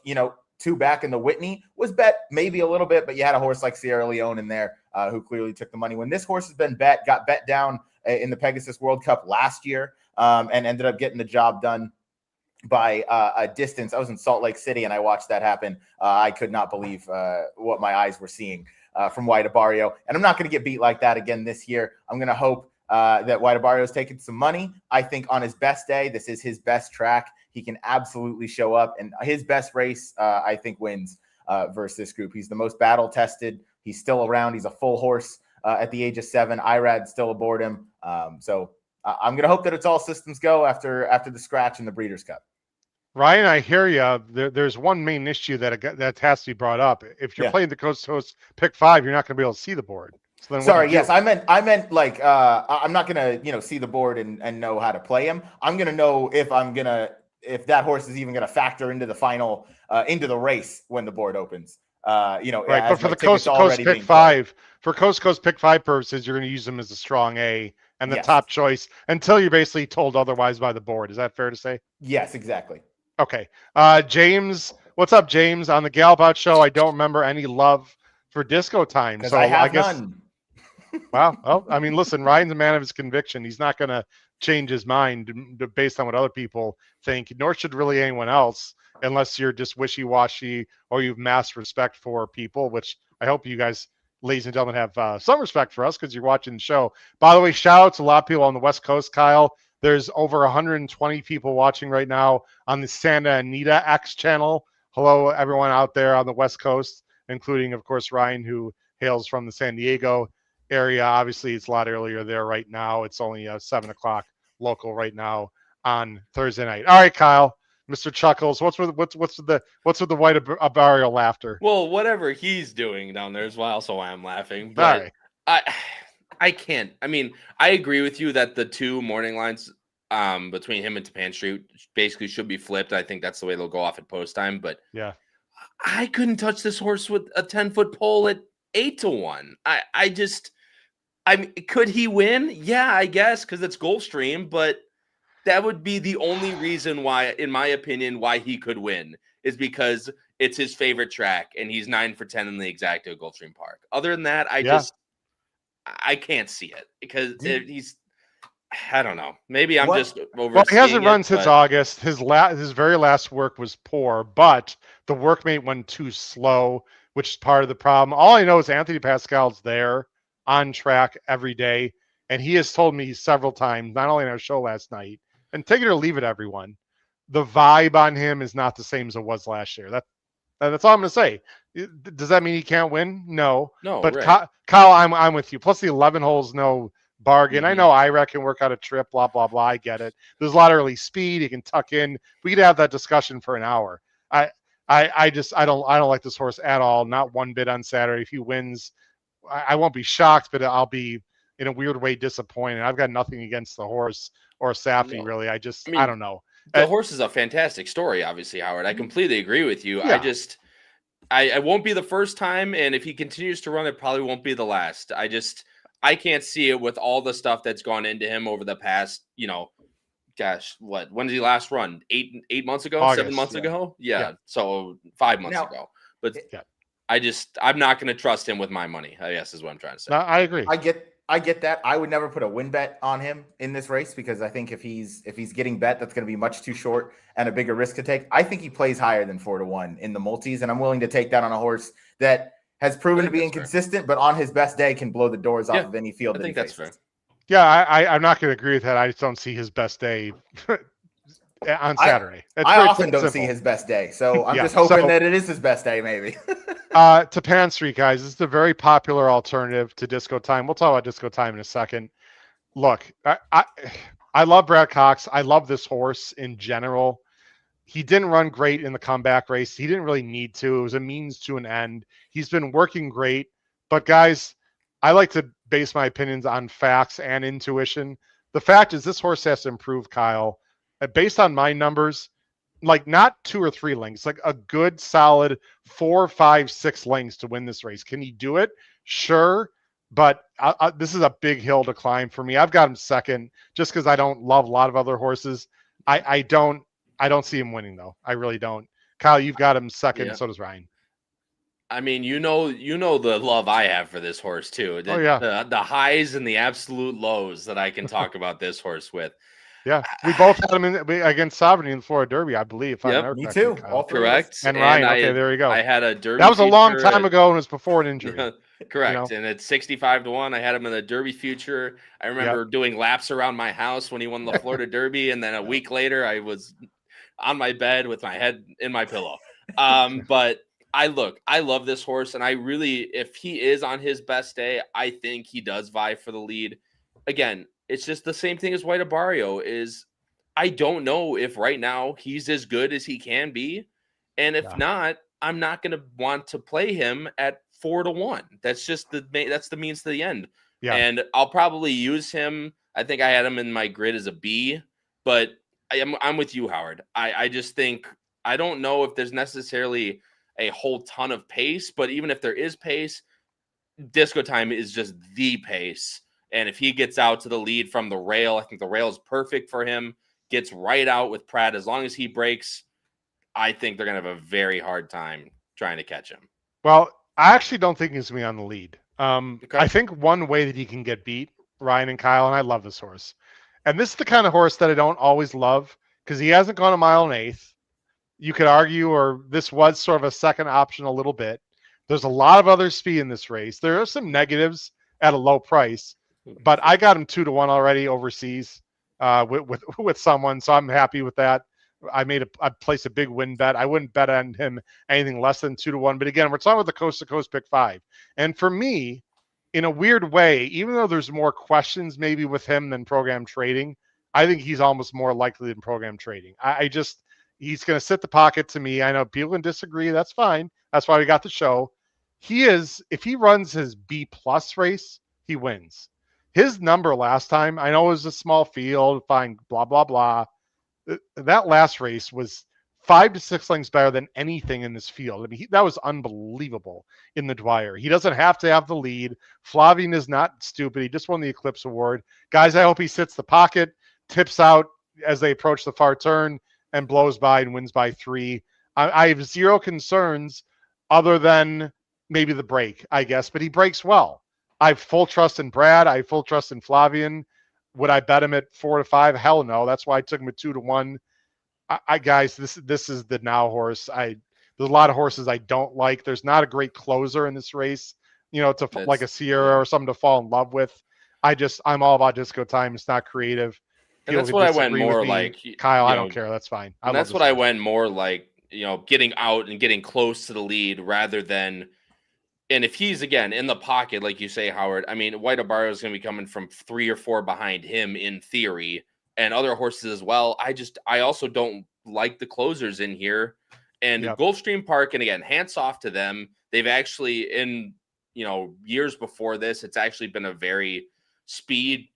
S4: 2 back in the Whitney was bet maybe a little bit, but you had a horse like Sierra Leone in there who clearly took the money. When this horse has been got bet down in the Pegasus World Cup last year and ended up getting the job done by a distance. I was in Salt Lake City and I watched that happen. I could not believe what my eyes were seeing from White Abario. And I'm not going to get beat like that again this year. I'm going to hope that White Abario is taking some money. I think on his best day, this is his best track. He can absolutely show up, and his best race, I think, wins. versus this group. He's the most battle tested. He's still around. He's a full horse at the age of 7. IRAD's still aboard him. So I'm going to hope that it's all systems go after the scratch in the Breeders' Cup.
S2: Ryan, I hear you. There's one main issue that has to be brought up. If you're playing the Coast to Coast Pick 5, you're not going to be able to see the board. So
S4: sorry, yes, I meant like I'm not gonna see the board and know how to play him. I'm gonna know if if that horse is even gonna factor into the final into the race when the board opens. Right,
S2: but for the Coast to Coast Pick 5, for Coast to Coast Pick 5 purposes, you're going to use them as a strong A and the top choice until you're basically told otherwise by the board. Is that fair to say?
S4: Yes, exactly.
S2: Okay, James, what's up, James? On the Gallop Out show, I don't remember any love for Disco Time, so I guess. None. Wow. Well, I mean, listen, Ryan's a man of his conviction. He's not going to change his mind based on what other people think, nor should really anyone else, unless you're just wishy-washy or you've mass respect for people, which I hope you guys, ladies and gentlemen, have some respect for us because you're watching the show. By the way, shout out to a lot of people on the West Coast, Kyle. There's over 120 people watching right now on the Santa Anita X channel. Hello, everyone out there on the West Coast, including, of course, Ryan, who hails from the San Diego area. Obviously, it's a lot earlier there right now. It's only 7 o'clock local right now on Thursday night. All right, Kyle, Mr. Chuckles, what's with the white Abario laughter?
S3: Well, whatever he's doing down there is why also why I'm laughing. But I can't. I mean, I agree with you that the 2 morning lines between him and Tapan Street basically should be flipped. I think that's the way they'll go off at post time. But
S2: yeah,
S3: I couldn't touch this horse with a 10-foot pole at 8-1. I mean, could he win? Yeah, I guess, because it's Gulfstream, but that would be the only reason why, in my opinion, why he could win is because it's his favorite track and he's 9 for 10 in the Exacto Gulfstream Park. Other than that, I can't see it because I don't know. Maybe I'm just over.
S2: Well, he hasn't run since August. His very last work was poor, but the workmate went too slow, which is part of the problem. All I know is Anthony Pascal's there on track every day, and he has told me several times, not only in our show last night, and take it or leave it, everyone, the vibe on him is not the same as it was last year. That's all I'm going to say. Does that mean he can't win? No. But right. Kyle, I'm with you. Plus the 11 holes, no bargain. Mm-hmm. I know IRA can work out a trip, blah, blah, blah. I get it. There's a lot of early speed. He can tuck in. We could have that discussion for an hour. I don't like this horse at all. Not one bit on Saturday. If he wins, I won't be shocked, but I'll be in a weird way disappointed. I've got nothing against the horse or Safi, really. I don't know.
S3: The horse is a fantastic story, obviously, Howard. I completely agree with you. Yeah. I won't be the first time, and if he continues to run, it probably won't be the last. I can't see it with all the stuff that's gone into him over the past, when did he last run? 8 months ago? August, 7 months ago? Yeah. So 5 months ago. But I'm not going to trust him with my money, I guess is what I'm trying to say.
S2: No, I agree.
S4: I get that. I would never put a win bet on him in this race because I think if he's getting bet, that's going to be much too short and a bigger risk to take. I think he plays higher than 4-1 in the multis, and I'm willing to take that on a horse that has proven to be inconsistent, but on his best day can blow the doors off of any field. I think that's fair.
S2: Yeah, I'm not going to agree with that. I just don't see his best day on Saturday.
S4: I often don't see his best day, so I'm just hoping that it is his best day, maybe.
S2: Tapan Street, guys, this is a very popular alternative to Disco Time. We'll talk about Disco Time in a second. Look, I love Brad Cox. I love this horse in general. He didn't run great in the comeback race. He didn't really need to. It was a means to an end. He's been working great. But, guys, I like to base my opinions on facts and intuition. The fact is this horse has to improve, Kyle. Based on my numbers, like not 2 or 3 lengths, like a good solid 4, 5, 6 lengths to win this race. Can he do it? Sure. But this is a big hill to climb for me. I've got him second just because I don't love a lot of other horses. I don't see him winning, though. I really don't. Kyle, you've got him second, and so does Ryan.
S3: I mean, you know the love I have for this horse, too. The highs and the absolute lows that I can talk about this horse with.
S2: Yeah, we both had him against Sovereignty in the Florida Derby, I believe.
S4: Me too. All
S3: correct.
S2: And Ryan, okay, there you go.
S3: I had a Derby.
S2: That was a long time ago, and it was before an injury.
S3: Correct. And at 65-1, I had him in the Derby Future. I remember doing laps around my house when he won the Florida Derby, and then a week later, I was on my bed with my head in my pillow. But I love this horse, and I really, if he is on his best day, I think he does vie for the lead. Again, it's just the same thing as White Barrio is. I don't know if right now he's as good as he can be, and if not, I'm not going to want to play him at 4-1. That's just that's the means to the end.
S2: Yeah.
S3: And I'll probably use him. I think I had him in my grid as a B, but I'm with you, Howard. I just think I don't know if there's necessarily a whole ton of pace, but even if there is pace, Disco Time is just the pace. And if he gets out to the lead from the rail, I think the rail is perfect for him. Gets right out with Pratt. As long as he breaks, I think they're going to have a very hard time trying to catch him.
S2: Well, I actually don't think he's going to be on the lead.
S3: Okay.
S2: I think one way that he can get beat, Ryan and Kyle, and I love this horse. And this is the kind of horse that I don't always love because he hasn't gone a mile and eighth. You could argue, or this was sort of a second option a little bit. There's a lot of other speed in this race. There are some negatives at a low price, but I got him 2-1 already overseas with someone, so I'm happy with that. I placed a big win bet. I wouldn't bet on him anything less than 2-1. But again, we're talking about the coast to coast pick 5. And for me, in a weird way, even though there's more questions maybe with him than program trading, I think he's almost more likely than program trading. He's going to sit the pocket to me. I know people can disagree. That's fine. That's why we got the show. If he runs his B+ race, he wins. His number last time, I know it was a small field, fine, blah, blah, blah. That last race was 5 to 6 lengths better than anything in this field. I mean, that was unbelievable in the Dwyer. He doesn't have to have the lead. Flavian is not stupid. He just won the Eclipse Award. Guys, I hope he sits the pocket, tips out as they approach the far turn, and blows by and wins by 3. I have zero concerns other than maybe the break, I guess, but he breaks well. I have full trust in Brad. I have full trust in Flavian. Would I bet him at 4-5? Hell no. That's why I took him at 2-1. Guys, this is the now horse. There's a lot of horses I don't like. There's not a great closer in this race, like a Sierra or something to fall in love with. I'm all about Disco Time. It's not creative.
S3: And that's what I went more like.
S2: Kyle, I don't care. That's fine.
S3: That's what I went more like, getting out and getting close to the lead rather than. And if he's, again, in the pocket, like you say, Howard, I mean, White Barrio is going to be coming from 3 or 4 behind him in theory, and other horses as well. I also don't like the closers in here. And Gulfstream Park, and again, hats off to them. They've actually, in years before this, it's actually been a very speed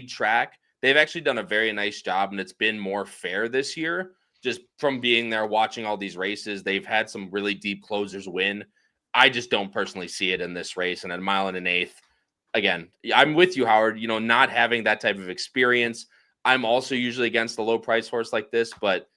S3: track. They've actually done a very nice job, and it's been more fair this year. Just from being there, watching all these races, they've had some really deep closers win. I just don't personally see it in this race. And at 1 1/8, again, I'm with you, Howard, not having that type of experience. I'm also usually against a low price horse like this, but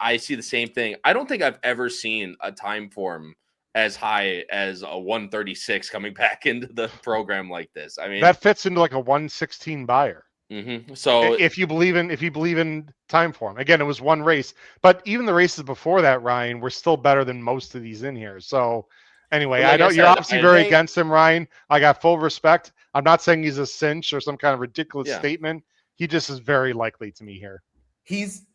S3: I see the same thing. I don't think I've ever seen a time form as high as a 136 coming back into the program like this. I mean,
S2: that fits into like a 116 buyer.
S3: Mm-hmm. So
S2: if you believe in time form, again, it was one race, but even the races before that, Ryan, were still better than most of these in here. So anyway, I know you're obviously very against him, Ryan. I got full respect. I'm not saying he's a cinch or some kind of ridiculous statement. He just is very likely to me here.
S4: He's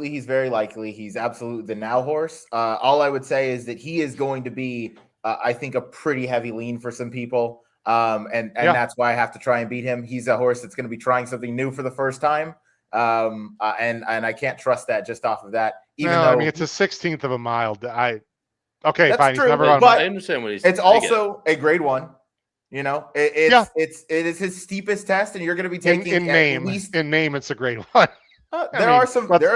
S4: he's very likely. He's absolutely the now horse. All I would say is that he is going to be, I think, a pretty heavy lean for some people. And that's why I have to try and beat him. He's a horse that's going to be trying something new for the first time. And I can't trust that just off of that. Even though
S2: I mean, it's a 16th of a mile. Okay,
S4: that's
S2: fine.
S4: True,
S2: he's never
S4: but
S3: I understand what he's saying.
S4: It's also a grade 1. It is his steepest test, and you're going to be taking
S2: in name. In name, it's a grade 1.
S4: There are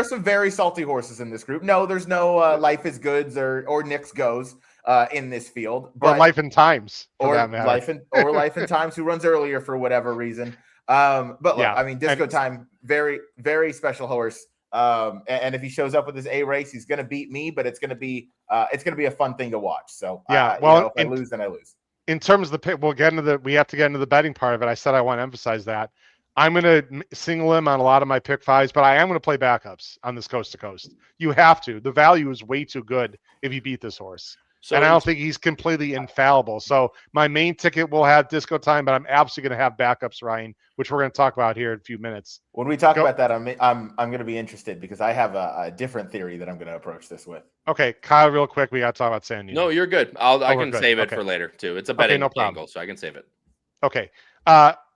S4: some very salty horses in this group. No, there's no Life is Goods or Nick's Goes in this field,
S2: or Life and Times,
S4: or Life and Times, who runs earlier for whatever reason. But look, I mean, Disco Time, very very special horse. And if he shows up with his A race, he's going to beat me, but it's going to be a fun thing to watch. So if I lose, then I lose. In
S2: terms of the pick, we have to get into the betting part of it. I said I want to emphasize that. I'm going to single him on a lot of my pick 5s, but I am going to play backups on this coast to coast. You have to. The value is way too good if you beat this horse. And I don't think he's completely infallible. So my main ticket will have Disco Time, but I'm absolutely going to have backups, Ryan, which we're going to talk about here in a few minutes.
S4: When we talk about that, I'm going to be interested because I have a different theory that I'm going to approach this with.
S2: Okay, Kyle, real quick, we got to talk about San Diego.
S3: No, you're good. I can save it for later too. It's a betting angle, so I can save it.
S2: Okay.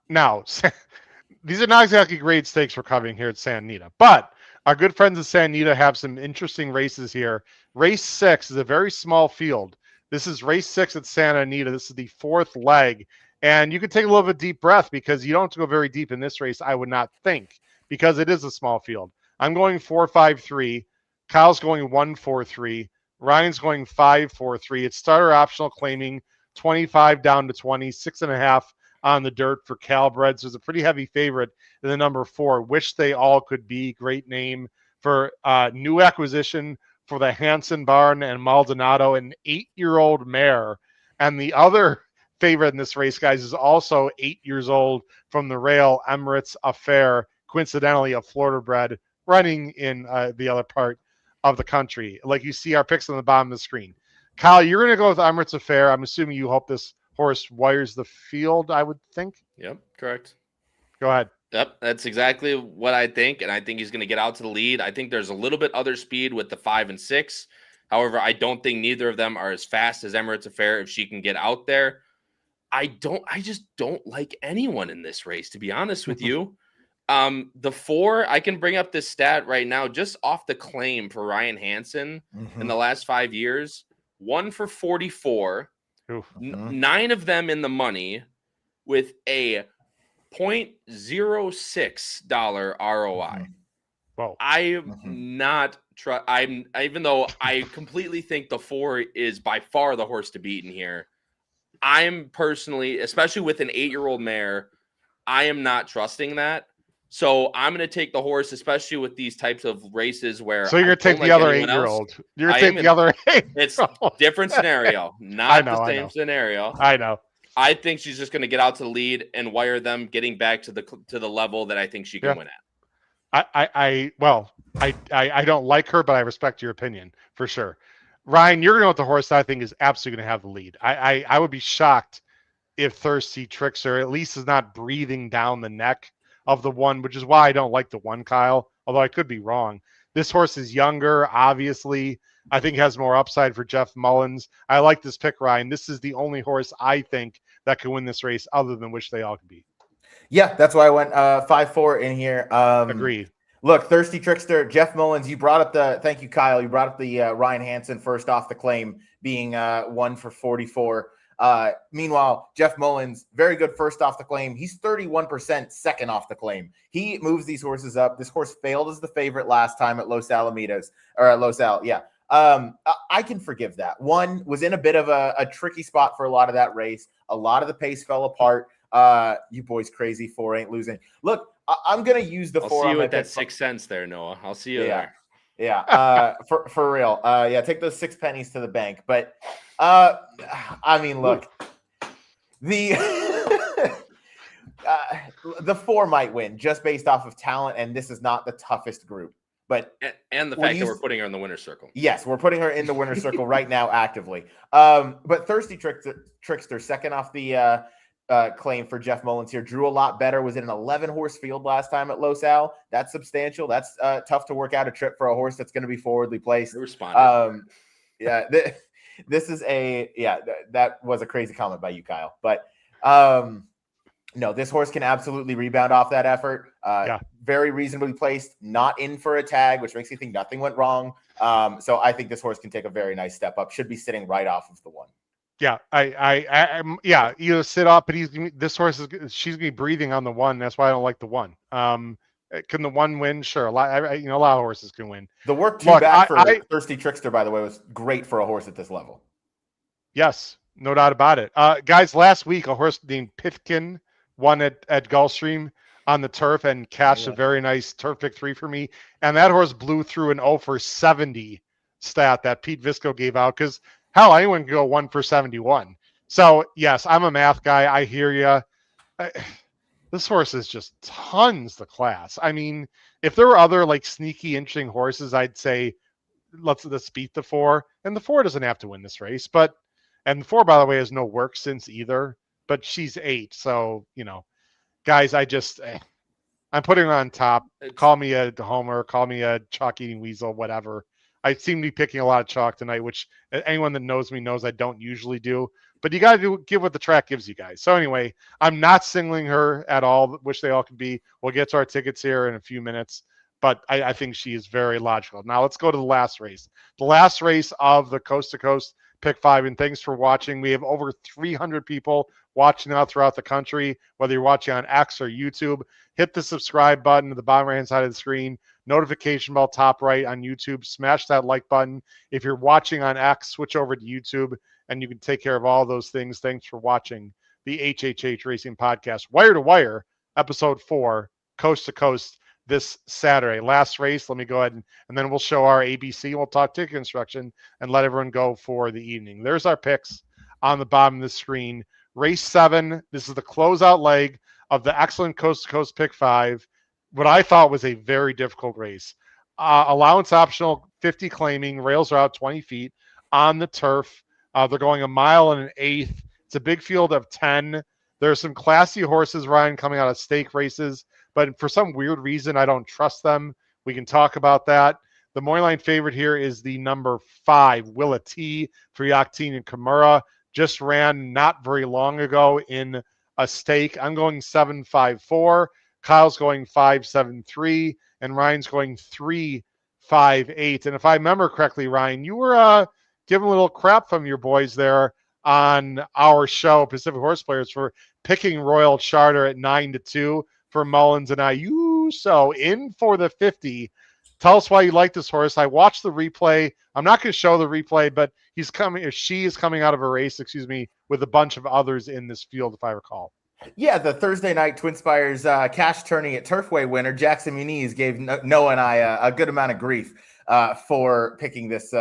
S2: Now, these are not exactly great stakes we're covering here at Santa Anita, but our good friends at Santa Anita have some interesting races here. Race 6 is a very small field. This is race 6 at Santa Anita. This is the 4th leg. And you can take a little bit of deep breath because you don't have to go very deep in this race, I would not think, because it is a small field. I'm going 4-5-3. Kyle's going 1-4-3. Ryan's going 5-4-3. It's starter optional, claiming 25 down to 20, 6.5 on the dirt for Calbreds. There's a pretty heavy favorite in the number 4, which they all could be. Great name for new acquisition for the Hansen Barn and Maldonado, an 8-year-old mare. And the other favorite in this race, guys, is also 8 years old from the rail, Emirates Affair, coincidentally a Florida bred, running in the other part of the country. Like you see our picks on the bottom of the screen. Kyle, you're going to go with Emirates Affair. I'm assuming you hope this horse wires the field, I would think.
S3: Yep, correct.
S2: Go ahead.
S3: Yep, that's exactly what I think, and I think he's going to get out to the lead. I think there's a little bit other speed with the 5 and 6. However, I don't think neither of them are as fast as Emirates Affair if she can get out there. I just don't like anyone in this race, to be honest with you. The 4, I can bring up this stat right now, just off the claim for Ryan Hansen in the last 5 years. 1 for 44, 9 of them in the money with a $0.06 ROI.
S2: Whoa.
S3: I'm not even though I completely think the 4 is by far the horse to beat in here. I'm personally, especially with an 8-year-old mare, I am not trusting that. So I'm going to take the horse, especially with these types of races where.
S2: So you're going to take the other 8-year-old. You're going to take the other 8.
S3: It's different scenario, not the same scenario.
S2: I know.
S3: I think she's just going to get out to the lead and wire them, getting back to the level that I think she can win at.
S2: I don't like her, but I respect your opinion for sure. Ryan, you're going to go with the horse that I think is absolutely going to have the lead. I would be shocked if Thirsty Trickster at least is not breathing down the neck of the 1, which is why I don't like the 1, Kyle, although I could be wrong. This horse is younger, obviously. I think has more upside for Jeff Mullins. I like this pick, Ryan. This is the only horse I think that can win this race other than which they all can be.
S4: Yeah, that's why I went 5-4 in here.
S2: Agreed.
S4: Look, Thirsty Trickster, Jeff Mullins, you brought up thank you, Kyle. You brought up the Ryan Hansen first off the claim being 1 for 44. Meanwhile, Jeff Mullins, very good first off the claim. He's 31% second off the claim. He moves these horses up. This horse failed as the favorite last time at Los Alamitos, or at Los Al. Yeah. I can forgive that. 1 was in a bit of a tricky spot for a lot of that race. A lot of the pace fell apart. You boys crazy. 4 ain't losing. Look, I'm going to use the 4.
S3: I'll see you with that 6 cents there, Noah. I'll see you there.
S4: Yeah. For real. Yeah. Take those 6 pennies to the bank. But, I mean, look, the 4 might win just based off of talent. And this is not the toughest group. But
S3: and the fact that we're putting her in the winner's circle.
S4: Yes, we're putting her in the winner's circle right now actively. But Thirsty Trickster, second off the claim for Jeff Mullins here, drew a lot better. Was in an 11-horse field last time at Los Al. That's substantial. That's tough to work out a trip for a horse that's going to be forwardly placed. Yeah, this is that was a crazy comment by you, Kyle. But no, this horse can absolutely rebound off that effort. Very reasonably placed, not in for a tag, which makes you think nothing went wrong. So I think this horse can take a very nice step up. Should be sitting right off of the 1.
S2: Yeah, you sit up, but this horse she's gonna be breathing on the 1. That's why I don't like the 1. Can the 1 win? Sure, a lot of horses can win.
S4: The work back for Thirsty Trickster, by the way, was great for a horse at this level.
S2: Yes, no doubt about it. Guys, last week a horse named Pithkin won at Gulfstream on the turf and cashed a very nice turf pick 3 for me. And that horse blew through an 0 for 70 stat that Pete Visco gave out because hell, anyone can go 1 for 71. So yes, I'm a math guy. I hear you. This horse is just tons the class. I mean, if there were other like sneaky, interesting horses, I'd say let's beat the 4. And the 4 doesn't have to win this race, and the 4, by the way, has no work since either. But she's 8, so guys, I'm putting her on top. Call me a homer, call me a chalk eating weasel, whatever. I seem to be picking a lot of chalk tonight, which anyone that knows me knows I don't usually do. But you got to give what the track gives you guys. So anyway, I'm not singling her at all. Wish they all could be. We'll get to our tickets here in a few minutes. But I think she is very logical. Now let's go to the last race. The last race of the Coast to Coast Pick 5. And thanks for watching. We have over 300 people watching now throughout the country, whether you're watching on X or YouTube. Hit the subscribe button at the bottom right-hand side of the screen. Notification bell top right on YouTube. Smash that like button. If you're watching on X, switch over to YouTube, and you can take care of all those things. Thanks for watching the HHH Racing Podcast. Wire to Wire, Episode 4, Coast to Coast, this Saturday. Last race, let me go ahead and then we'll show our ABC. We'll talk ticket instruction and let everyone go for the evening. There's our picks on the bottom of the screen. Race 7, this is the closeout leg of the excellent Coast to Coast Pick 5. What I thought was a very difficult race. Allowance optional, 50 claiming. Rails are out 20 feet on the turf. They're going 1 mile and an eighth. It's a big field of 10. There's some classy horses, Ryan, coming out of stake races, but for some weird reason, I don't trust them. We can talk about that. The morning line favorite here is the number 5, Willa T for Yaktine and Kimura. Just ran not very long ago in a stake. I'm going 7-5-4. Kyle's going 5-7-3, and Ryan's going 3-5-8. And if I remember correctly, Ryan, you were giving a little crap from your boys there on our show, Pacific Horse Players, for picking Royal Charter at 9-2 for Mullins and IU. So in for the 50. Tell us why you like this horse. I watched the replay. I'm not going to show the replay, but she is coming out of a race, with a bunch of others in this field, if I recall.
S4: Yeah, the Thursday night Twin Spires cash tourney at Turfway winner Jackson Muniz gave Noah and I a good amount of grief for picking this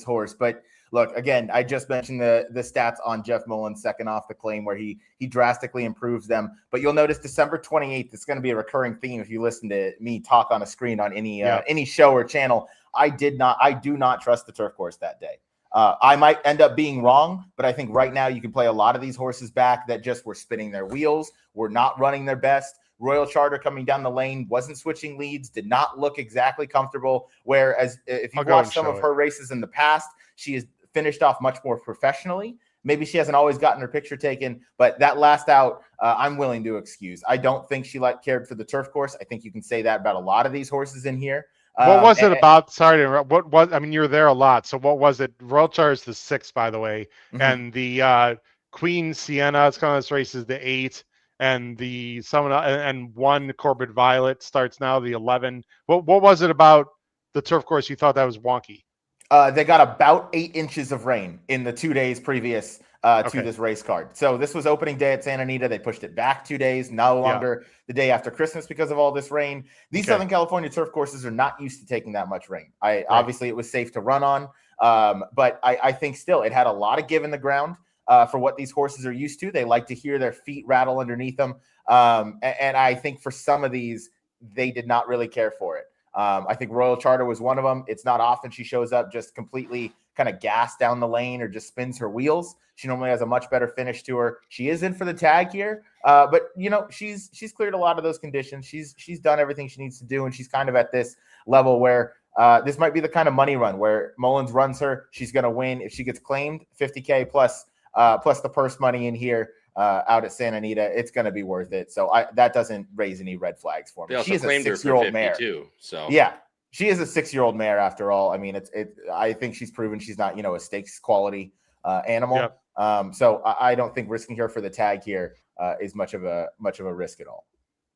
S4: horse. But look, again, I just mentioned the stats on Jeff Mullins' second off the claim, where he drastically improves them. But you'll notice December 28th, it's going to be a recurring theme if you listen to me talk on a screen on any show or channel. I do not trust the turf course that day. I might end up being wrong, but I think right now you can play a lot of these horses back that just were spinning their wheels, were not running their best. Royal Charter coming down the lane, wasn't switching leads, did not look exactly comfortable. Whereas if you watch some of her races in the past, she has finished off much more professionally. Maybe she hasn't always gotten her picture taken, but that last out, I'm willing to excuse. I don't think she cared for the turf course. I think you can say that about a lot of these horses in here.
S2: What was it about? Sorry to interrupt. What was? I mean, you were there a lot. So what was it? Royal Charter is the 6th, by the way, and the Queen Sienna. It's kind of this race is the 8, and the and 1 Corbett Violet starts now the 11. What was it about the turf course you thought that was wonky?
S4: They got about 8 inches of rain in the 2 days previous to this race card. So this was opening day at Santa Anita. They pushed it back 2 days, no longer the day after Christmas because of all this rain. These Southern California turf courses are not used to taking that much rain. Obviously, it was safe to run on, but I think still it had a lot of give in the ground for what these horses are used to. They like to hear their feet rattle underneath them. And I think for some of these, they did not really care for it. I think Royal Charter was one of them. It's not often she shows up just completely kind of gassed down the lane or just spins her wheels. She normally has a much better finish to her. She is in for the tag here, but she's cleared a lot of those conditions. She's done everything she needs to do, and she's kind of at this level where this might be the kind of money run where Mullins runs her. She's going to win if she gets claimed. $50K plus the purse money in here. Out at Santa Anita, it's going to be worth it. So that doesn't raise any red flags for me. She is a 6-year-old mare too. So yeah, she is a 6-year-old mare after all. I mean, I think she's proven she's not a stakes quality animal. Yep. So I don't think risking her for the tag here is much of a risk at all.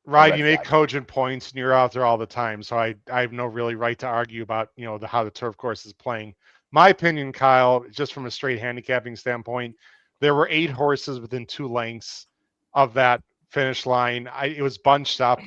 S2: Right, you make cogent points, and you're out there all the time. So I have no really right to argue about how the turf course is playing. My opinion, Kyle, just from a straight handicapping standpoint. There were 8 horses within 2 lengths of that finish line. It was bunched up.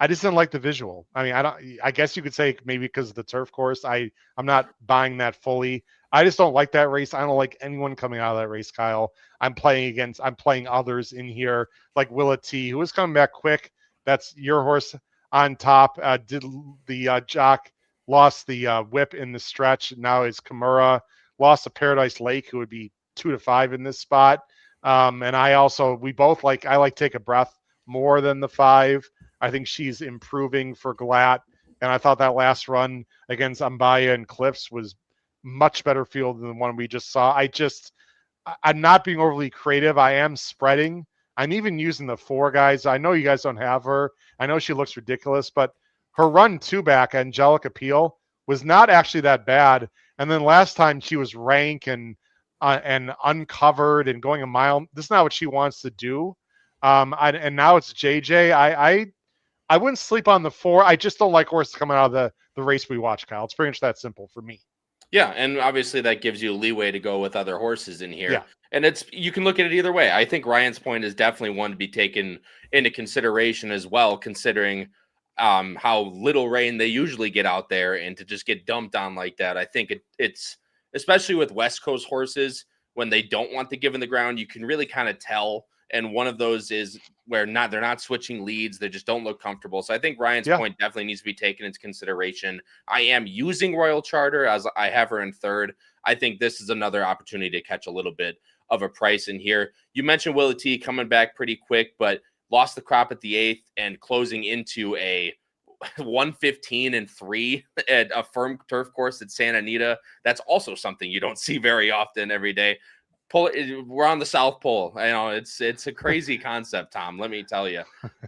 S2: I just didn't like the visual. I mean, I guess you could say maybe because of the turf course. I'm not buying that fully. I just don't like that race. I don't like anyone coming out of that race, Kyle. I'm playing others in here like Willa T, who was coming back quick. That's your horse on top. Did the jock lost the whip in the stretch. Now it's Kimura. Lost to Paradise Lake, who would be 2-5 in this spot. And I like Take a Breath more than the 5. I think she's improving for Glatt. And I thought that last run against Ambaya and Cliffs was much better field than the one we just saw. I'm not being overly creative. I am spreading. I'm even using the 4 guys. I know you guys don't have her. I know she looks ridiculous, but her run 2-back, Angelic Appeal, was not actually that bad. And then last time she was rank and uncovered and going a mile. This is not what she wants to do. And now it's JJ. I wouldn't sleep on the 4. I just don't like horses coming out of the race we watch, Kyle. It's pretty much that simple for me.
S3: Yeah, and obviously that gives you leeway to go with other horses in here.
S2: Yeah.
S3: And you can look at it either way. I think Ryan's point is definitely one to be taken into consideration as well, considering how little rain they usually get out there, and to just get dumped on like that. I think it's especially with West Coast horses, when they don't want to give in the ground, you can really kind of tell. And one of those is where they're not switching leads. They just don't look comfortable. So I think Ryan's point definitely needs to be taken into consideration. I am using Royal Charter as I have her in 3rd. I think this is another opportunity to catch a little bit of a price in here. You mentioned Willie T coming back pretty quick, but lost the crop at the 8th and closing into a 115-3 at a firm turf course at Santa Anita. That's also something you don't see very often every day. We're on the South Pole. I know it's a crazy concept, Tom, let me tell you.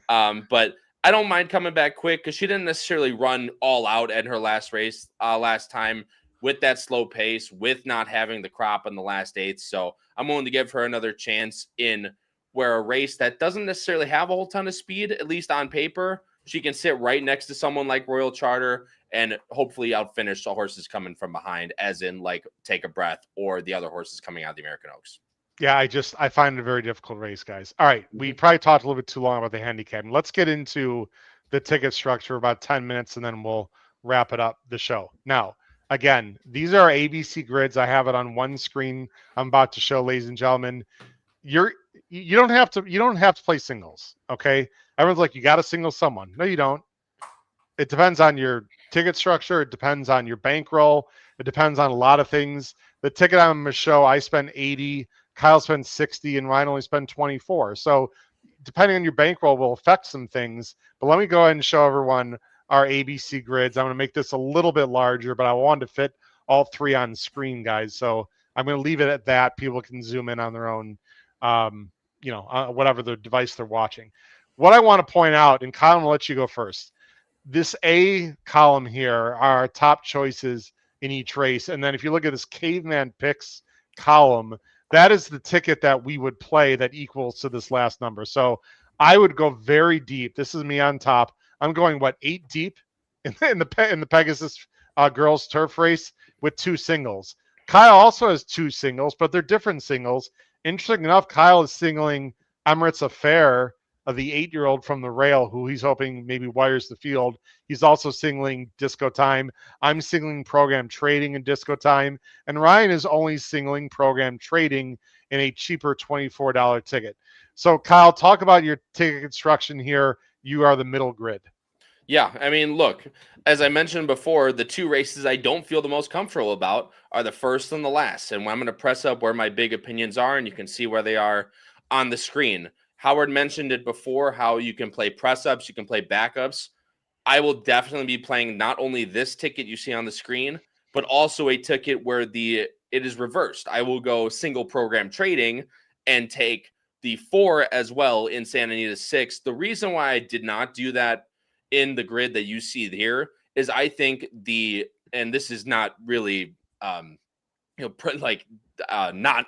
S3: But I don't mind coming back quick because she didn't necessarily run all out at her last race last time with that slow pace, with not having the crop in the last 8th. So I'm willing to give her another chance in where a race that doesn't necessarily have a whole ton of speed, at least on paper, she can sit right next to someone like Royal Charter and hopefully outfinish the horses coming from behind, as in like Take a Breath or the other horses coming out of the American Oaks.
S2: Yeah, I find it a very difficult race, guys. All right, we probably talked a little bit too long about the handicap. Let's get into the ticket structure about 10 minutes, and then we'll wrap it up the show. Now, again, these are ABC grids. I have it on one screen. I'm about to show, ladies and gentlemen. You don't have to play singles, okay? Everyone's like, you got to single someone. No, you don't. It depends on your ticket structure. It depends on your bankroll. It depends on a lot of things. The ticket I'm going to show, I spend 80, Kyle spends 60, and Ryan only spend 24. So depending on your bankroll will affect some things. But let me go ahead and show everyone our ABC grids. I'm going to make this a little bit larger, but I wanted to fit all 3 on screen, guys. So I'm going to leave it at that. People can zoom in on their own, whatever the device they're watching. What I want to point out, and Kyle, I'm going to let you go first. This A column here are our top choices in each race. And then if you look at this Caveman Picks column, that is the ticket that we would play that equals to this last number. So I would go very deep. This is me on top. I'm going, 8 deep in the Pegasus girls turf race with 2 singles. Kyle also has 2 singles, but they're different singles. Interesting enough, Kyle is singling Emirates Affair, the 8-year-old from the rail, who he's hoping maybe wires the field. He's also singling Disco Time. I'm singling Program Trading in Disco Time. And Ryan is only singling Program Trading in a cheaper $24 ticket. So, Kyle, talk about your ticket construction here. You are the middle grid.
S3: Yeah, I mean, look, as I mentioned before, the 2 races I don't feel the most comfortable about are the first and the last. And I'm going to press up where my big opinions are, and you can see where they are on the screen. Howard mentioned it before, how you can play press-ups, you can play backups. I will definitely be playing not only this ticket you see on the screen, but also a ticket where it is reversed. I will go single Program Trading and take the 4 as well in Santa Anita 6. The reason why I did not do that in the grid that you see here is I think and this is not really, not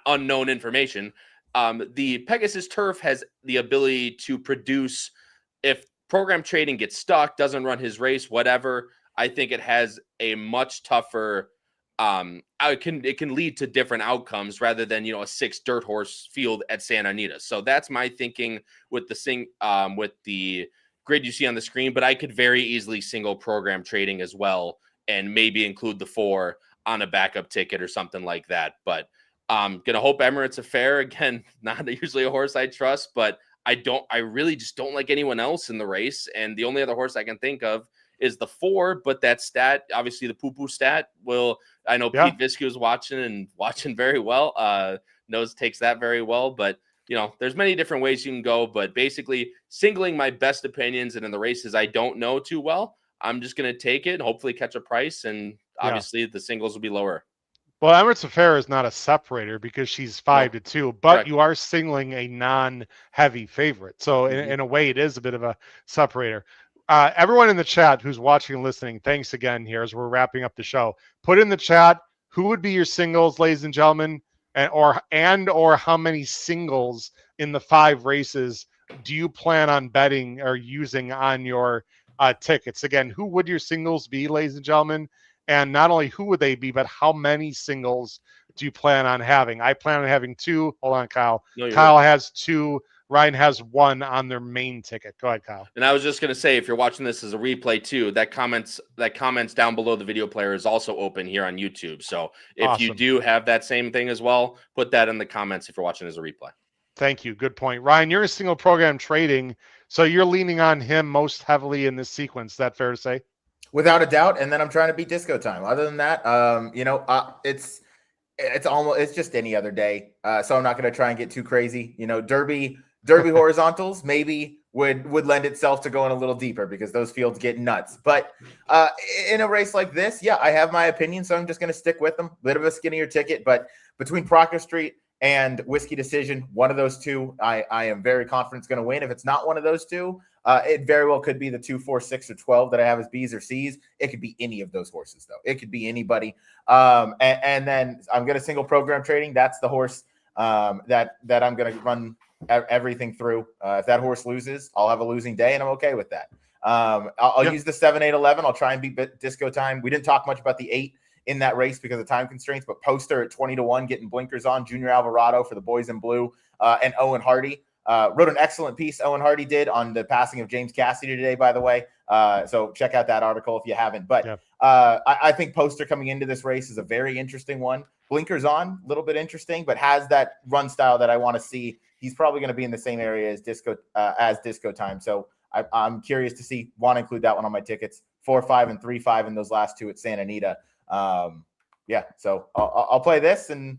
S3: unknown information. The Pegasus turf has the ability to produce, if Program Trading gets stuck, doesn't run his race, whatever, I think it has a much tougher, it can lead to different outcomes rather than, a 6 dirt horse field at Santa Anita. So that's my thinking with the grid you see on the screen, but I could very easily single Program Trading as well and maybe include the 4 on a backup ticket or something like that. But gonna hope Emirates Affair, again, not usually a horse I trust, but I really just don't like anyone else in the race. And the only other horse I can think of is the 4, but that stat, obviously the poo-poo stat, I know Pete Viscu is watching very well, takes that very well, but there's many different ways you can go, but basically singling my best opinions, and in the races I don't know too well, I'm just going to take it and hopefully catch a price, and obviously the singles will be lower.
S2: Well, Emirates Affair is not a separator because she's 5-2, but correct. You are singling a non-heavy favorite. So in a way, it is a bit of a separator. Everyone in the chat who's watching and listening, thanks again here as we're wrapping up the show. Put in the chat who would be your singles, ladies and gentlemen, or how many singles in the 5 races do you plan on betting or using on your tickets? Again, who would your singles be, ladies and gentlemen? And not only who would they be, but how many singles do you plan on having? I plan on having 2. Hold on, Kyle. No, Kyle has 2. Ryan has 1 on their main ticket. Go ahead, Kyle.
S3: And I was just going to say, if you're watching this as a replay too, that comments down below the video player is also open here on YouTube. So if you do have that same thing as well, put that in the comments if you're watching as a replay.
S2: Thank you. Good point. Ryan, you're a single program trading, so you're leaning on him most heavily in this sequence. Is that fair to say?
S4: Without a doubt. And then I'm trying to beat disco time. Other than that, it's just any other day. So I'm not going to try and get too crazy. Derby horizontals maybe would lend itself to going a little deeper because those fields get nuts. But in a race like this, I have my opinion, so I'm just going to stick with them. Bit of a skinnier ticket, but between Proctor Street and Whiskey Decision, one of those two, I am very confident is going to win. If it's not one of those two, it very well could be the 2, 4, 6, or 12 that I have as B's or C's. It could be any of those horses, though. It could be anybody. And then I'm going to single program trading. That's the horse that I'm going to run everything through. If that horse loses, I'll have a losing day, and I'm okay with that. I'll use the 7, 8, 11. I'll try and beat disco time. We didn't talk much about the 8 in that race because of time constraints, but Poster at 20-1, getting blinkers on, Junior Alvarado for the boys in blue, and Owen Hardy. Wrote an excellent piece, Owen Hardy did, on the passing of James Cassidy today, by the way. So check out that article if you haven't. But I think Poster coming into this race is a very interesting one. Blinkers on, a little bit interesting, but has that run style that I want to see. He's probably going to be in the same area as disco time. So I'm curious to see, want to include that one on my tickets. 4, 5, and 3, 5 in those last 2 at Santa Anita. So I'll play this and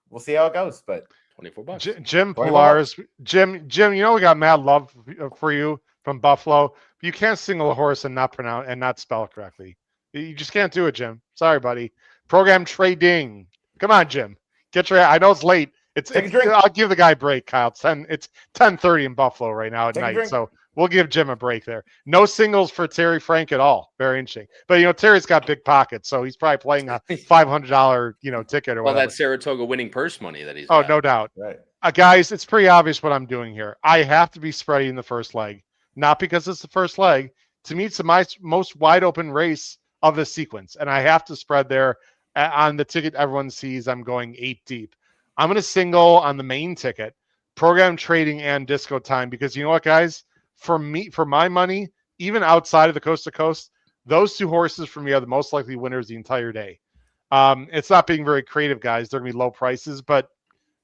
S4: we'll see how it goes. But
S3: $24.
S2: Jim Pilares, Jim, we got mad love for you from Buffalo. You can't single a horse and not pronounce and not spell it correctly. You just can't do it, Jim. Sorry, buddy. Program trading. Come on, Jim. I know it's late. I'll give the guy a break, Kyle. It's 10:30 in Buffalo right now at night. So we'll give Jim a break there. No singles for Terry Frank at all. Very interesting. But Terry's got big pockets, so he's probably playing a $500 ticket or whatever.
S3: Well, that's Saratoga winning purse money that he's
S2: got. No doubt.
S4: Right.
S2: Guys, it's pretty obvious what I'm doing here. I have to be spreading the first leg, not because it's the first leg. To me, it's the most wide open race of the sequence, and I have to spread there. On the ticket everyone sees, I'm going 8 deep. I'm going to single on the main ticket, program trading and disco time, because you know what, guys? For my money, even outside of the coast to coast, those 2 horses for me are the most likely winners the entire day. It's not being very creative, guys. They're going to be low prices, but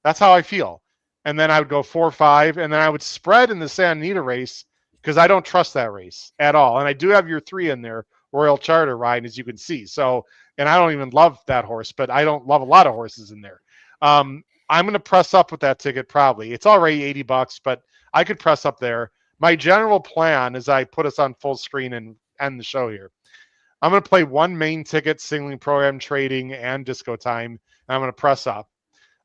S2: that's how I feel. And then I would go 4, 5, and then I would spread in the Santa Anita race because I don't trust that race at all. And I do have your 3 in there, Royal Charter, Ryan, as you can see. So, and I don't even love that horse, but I don't love a lot of horses in there. I'm going to press up with that ticket probably. It's already $80, but I could press up there. My general plan, as I put us on full screen and end the show here, I'm going to play 1 main ticket, singling program trading and disco time, and I'm going to press up.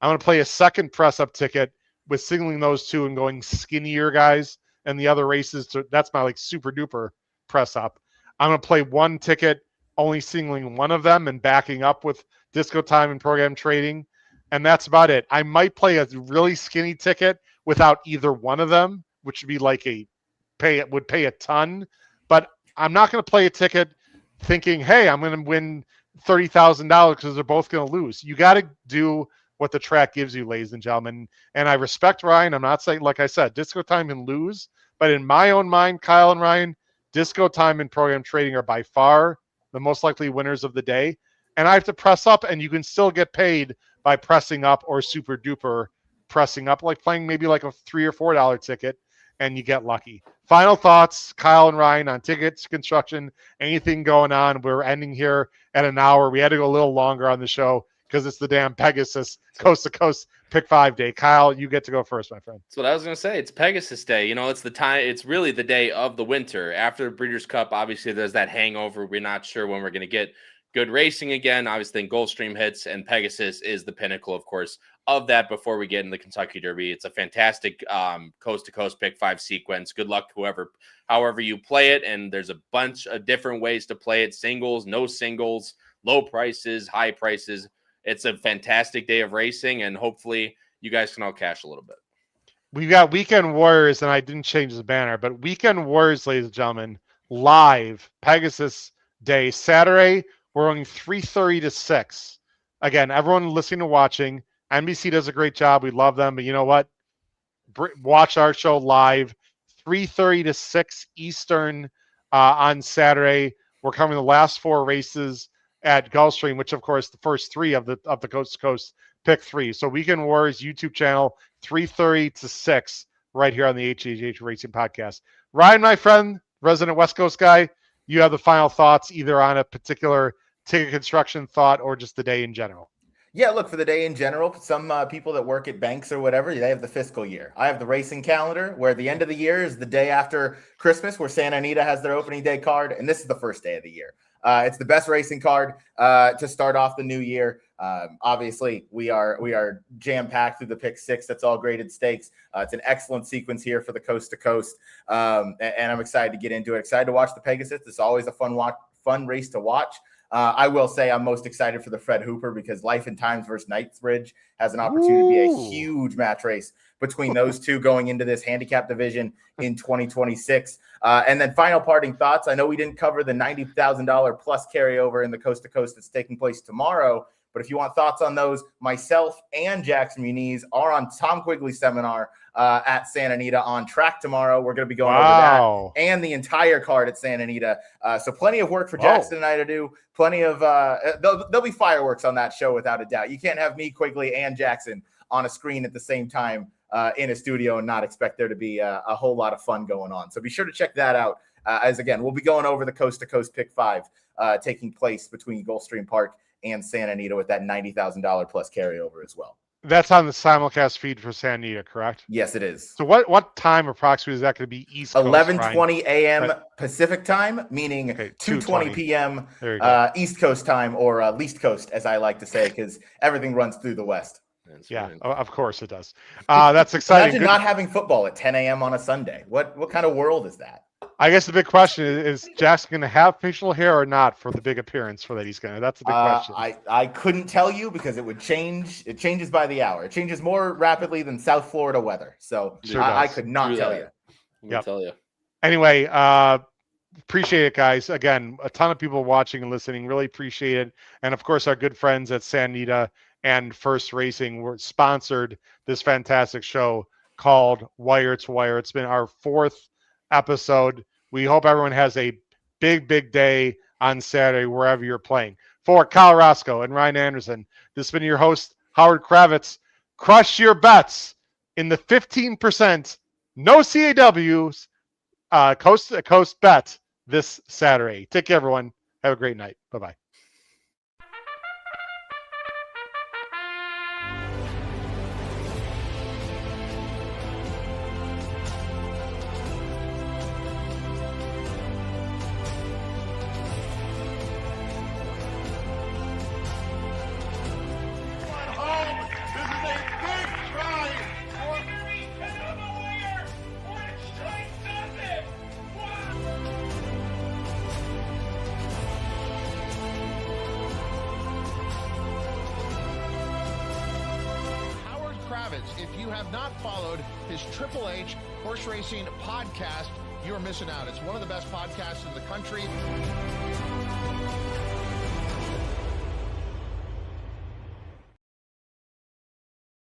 S2: I'm going to play a second press up ticket with singling those 2 and going skinnier, guys, and the other races. That's my super duper press up. I'm going to play 1 ticket, only singling 1 of them and backing up with disco time and program trading. And that's about it. I might play a really skinny ticket without either one of them, which would be would pay a ton. But I'm not going to play a ticket thinking, hey, I'm going to win $30,000 because they're both going to lose. You got to do what the track gives you, ladies and gentlemen. And I respect Ryan. I'm not saying, like I said, disco time can lose. But in my own mind, Kyle and Ryan, disco time and program trading are by far the most likely winners of the day. And I have to press up, and you can still get paid by pressing up or super duper pressing up, like playing maybe like a $3 or $4 ticket. and you get lucky. Final thoughts, Kyle and Ryan, on tickets, construction, anything going on. We're ending here at an hour. We had to go a little longer on the show because it's the damn Pegasus Coast to Coast Pick 5 day. Kyle, you get to go first, my friend.
S3: That's what I was going to say. It's Pegasus Day. It's the time. It's really the day of the winter. After the Breeders' Cup, obviously, there's that hangover. We're not sure when we're going to get good racing again. Obviously, Gulfstream hits, and Pegasus is the pinnacle, of course, of that before we get in the Kentucky Derby. It's a fantastic coast-to-coast Pick 5 sequence. Good luck, however you play it, and there's a bunch of different ways to play it. Singles, no singles, low prices, high prices. It's a fantastic day of racing, and hopefully you guys can all cash a little bit.
S2: We've got Weekend Warriors, and I didn't change the banner, but Weekend Warriors, ladies and gentlemen, live Pegasus Day, Saturday. We're running 3:30 to 6. Again, everyone listening and watching, NBC does a great job. We love them, but you know what? Watch our show live, 3:30 to 6 Eastern on Saturday. We're covering the last 4 races at Gulfstream, which of course the first 3 of the Coast to Coast Pick 3. So Weekend Warriors YouTube channel, 3:30 to 6, right here on the HHH Racing Podcast. Ryan, my friend, resident West Coast guy, you have the final thoughts either on a particular ticket construction thought or just the day in general.
S4: Yeah, look, for the day in general, some people that work at banks or whatever, they have the fiscal year. I have the racing calendar, where the end of the year is the day after Christmas, where Santa Anita has their opening day card, and this is the first day of the year. It's the best racing card to start off the new year. Obviously, we are jam-packed through the Pick 6. That's all graded stakes. It's an excellent sequence here for the Coast to Coast, and I'm excited to get into it. Excited to watch the Pegasus. It's always a fun race to watch. I will say I'm most excited for the Fred Hooper, because Life and Times versus Knightsbridge has an opportunity to be a huge match race between those two going into this handicap division in 2026. And then final parting thoughts. I know we didn't cover the $90,000 plus carryover in the Coast to Coast that's taking place tomorrow, but if you want thoughts on those, myself and Jackson Muniz are on Tom Quigley's seminar at Santa Anita on track tomorrow. We're going to be going over that and the entire card at Santa Anita. So plenty of work for Jackson and I to do. Plenty of there'll be fireworks on that show without a doubt. You can't have me, Quigley, and Jackson on a screen at the same time in a studio and not expect there to be a whole lot of fun going on. So be sure to check that out. As again, we'll be going over the Coast to Coast Pick 5 taking place between Gulfstream Park and Santa Anita with that $90,000 plus carryover as well.
S2: That's on the simulcast feed for Santa Anita, correct?
S4: Yes, it is.
S2: So what time approximately is that going to be East Coast?
S4: 11:20 a.m. Pacific time, meaning 2:20 p.m. East Coast time, or Least Coast, as I like to say, because everything runs through the West.
S2: Yeah, of course it does. That's exciting.
S4: Imagine not having football at 10 a.m. on a Sunday. What kind of world is that?
S2: I guess the big question is Jackson going to have facial hair or not for the big appearance for that he's going to? That's the big question.
S4: I couldn't tell you, because it would change. It changes by the hour. It changes more rapidly than South Florida weather. So I could not tell you.
S3: I'll tell you.
S2: Anyway, appreciate it, guys. Again, a ton of people watching and listening. Really appreciate it. And of course, our good friends at Santa Anita and First Racing were sponsored this fantastic show called Wire to Wire. It's been our 4th episode. We hope everyone has a big day on Saturday wherever you're playing. For Kyle Roscoe and Ryan Anderson, this has been your host, Howard Kravitz. Crush your bets in the 15% no CAWs coast to coast bet this Saturday. Take care, everyone. Have a great night. Bye-bye.
S1: If you have not followed his Triple H Horse Racing podcast, you're missing out. It's one of the best podcasts in the country.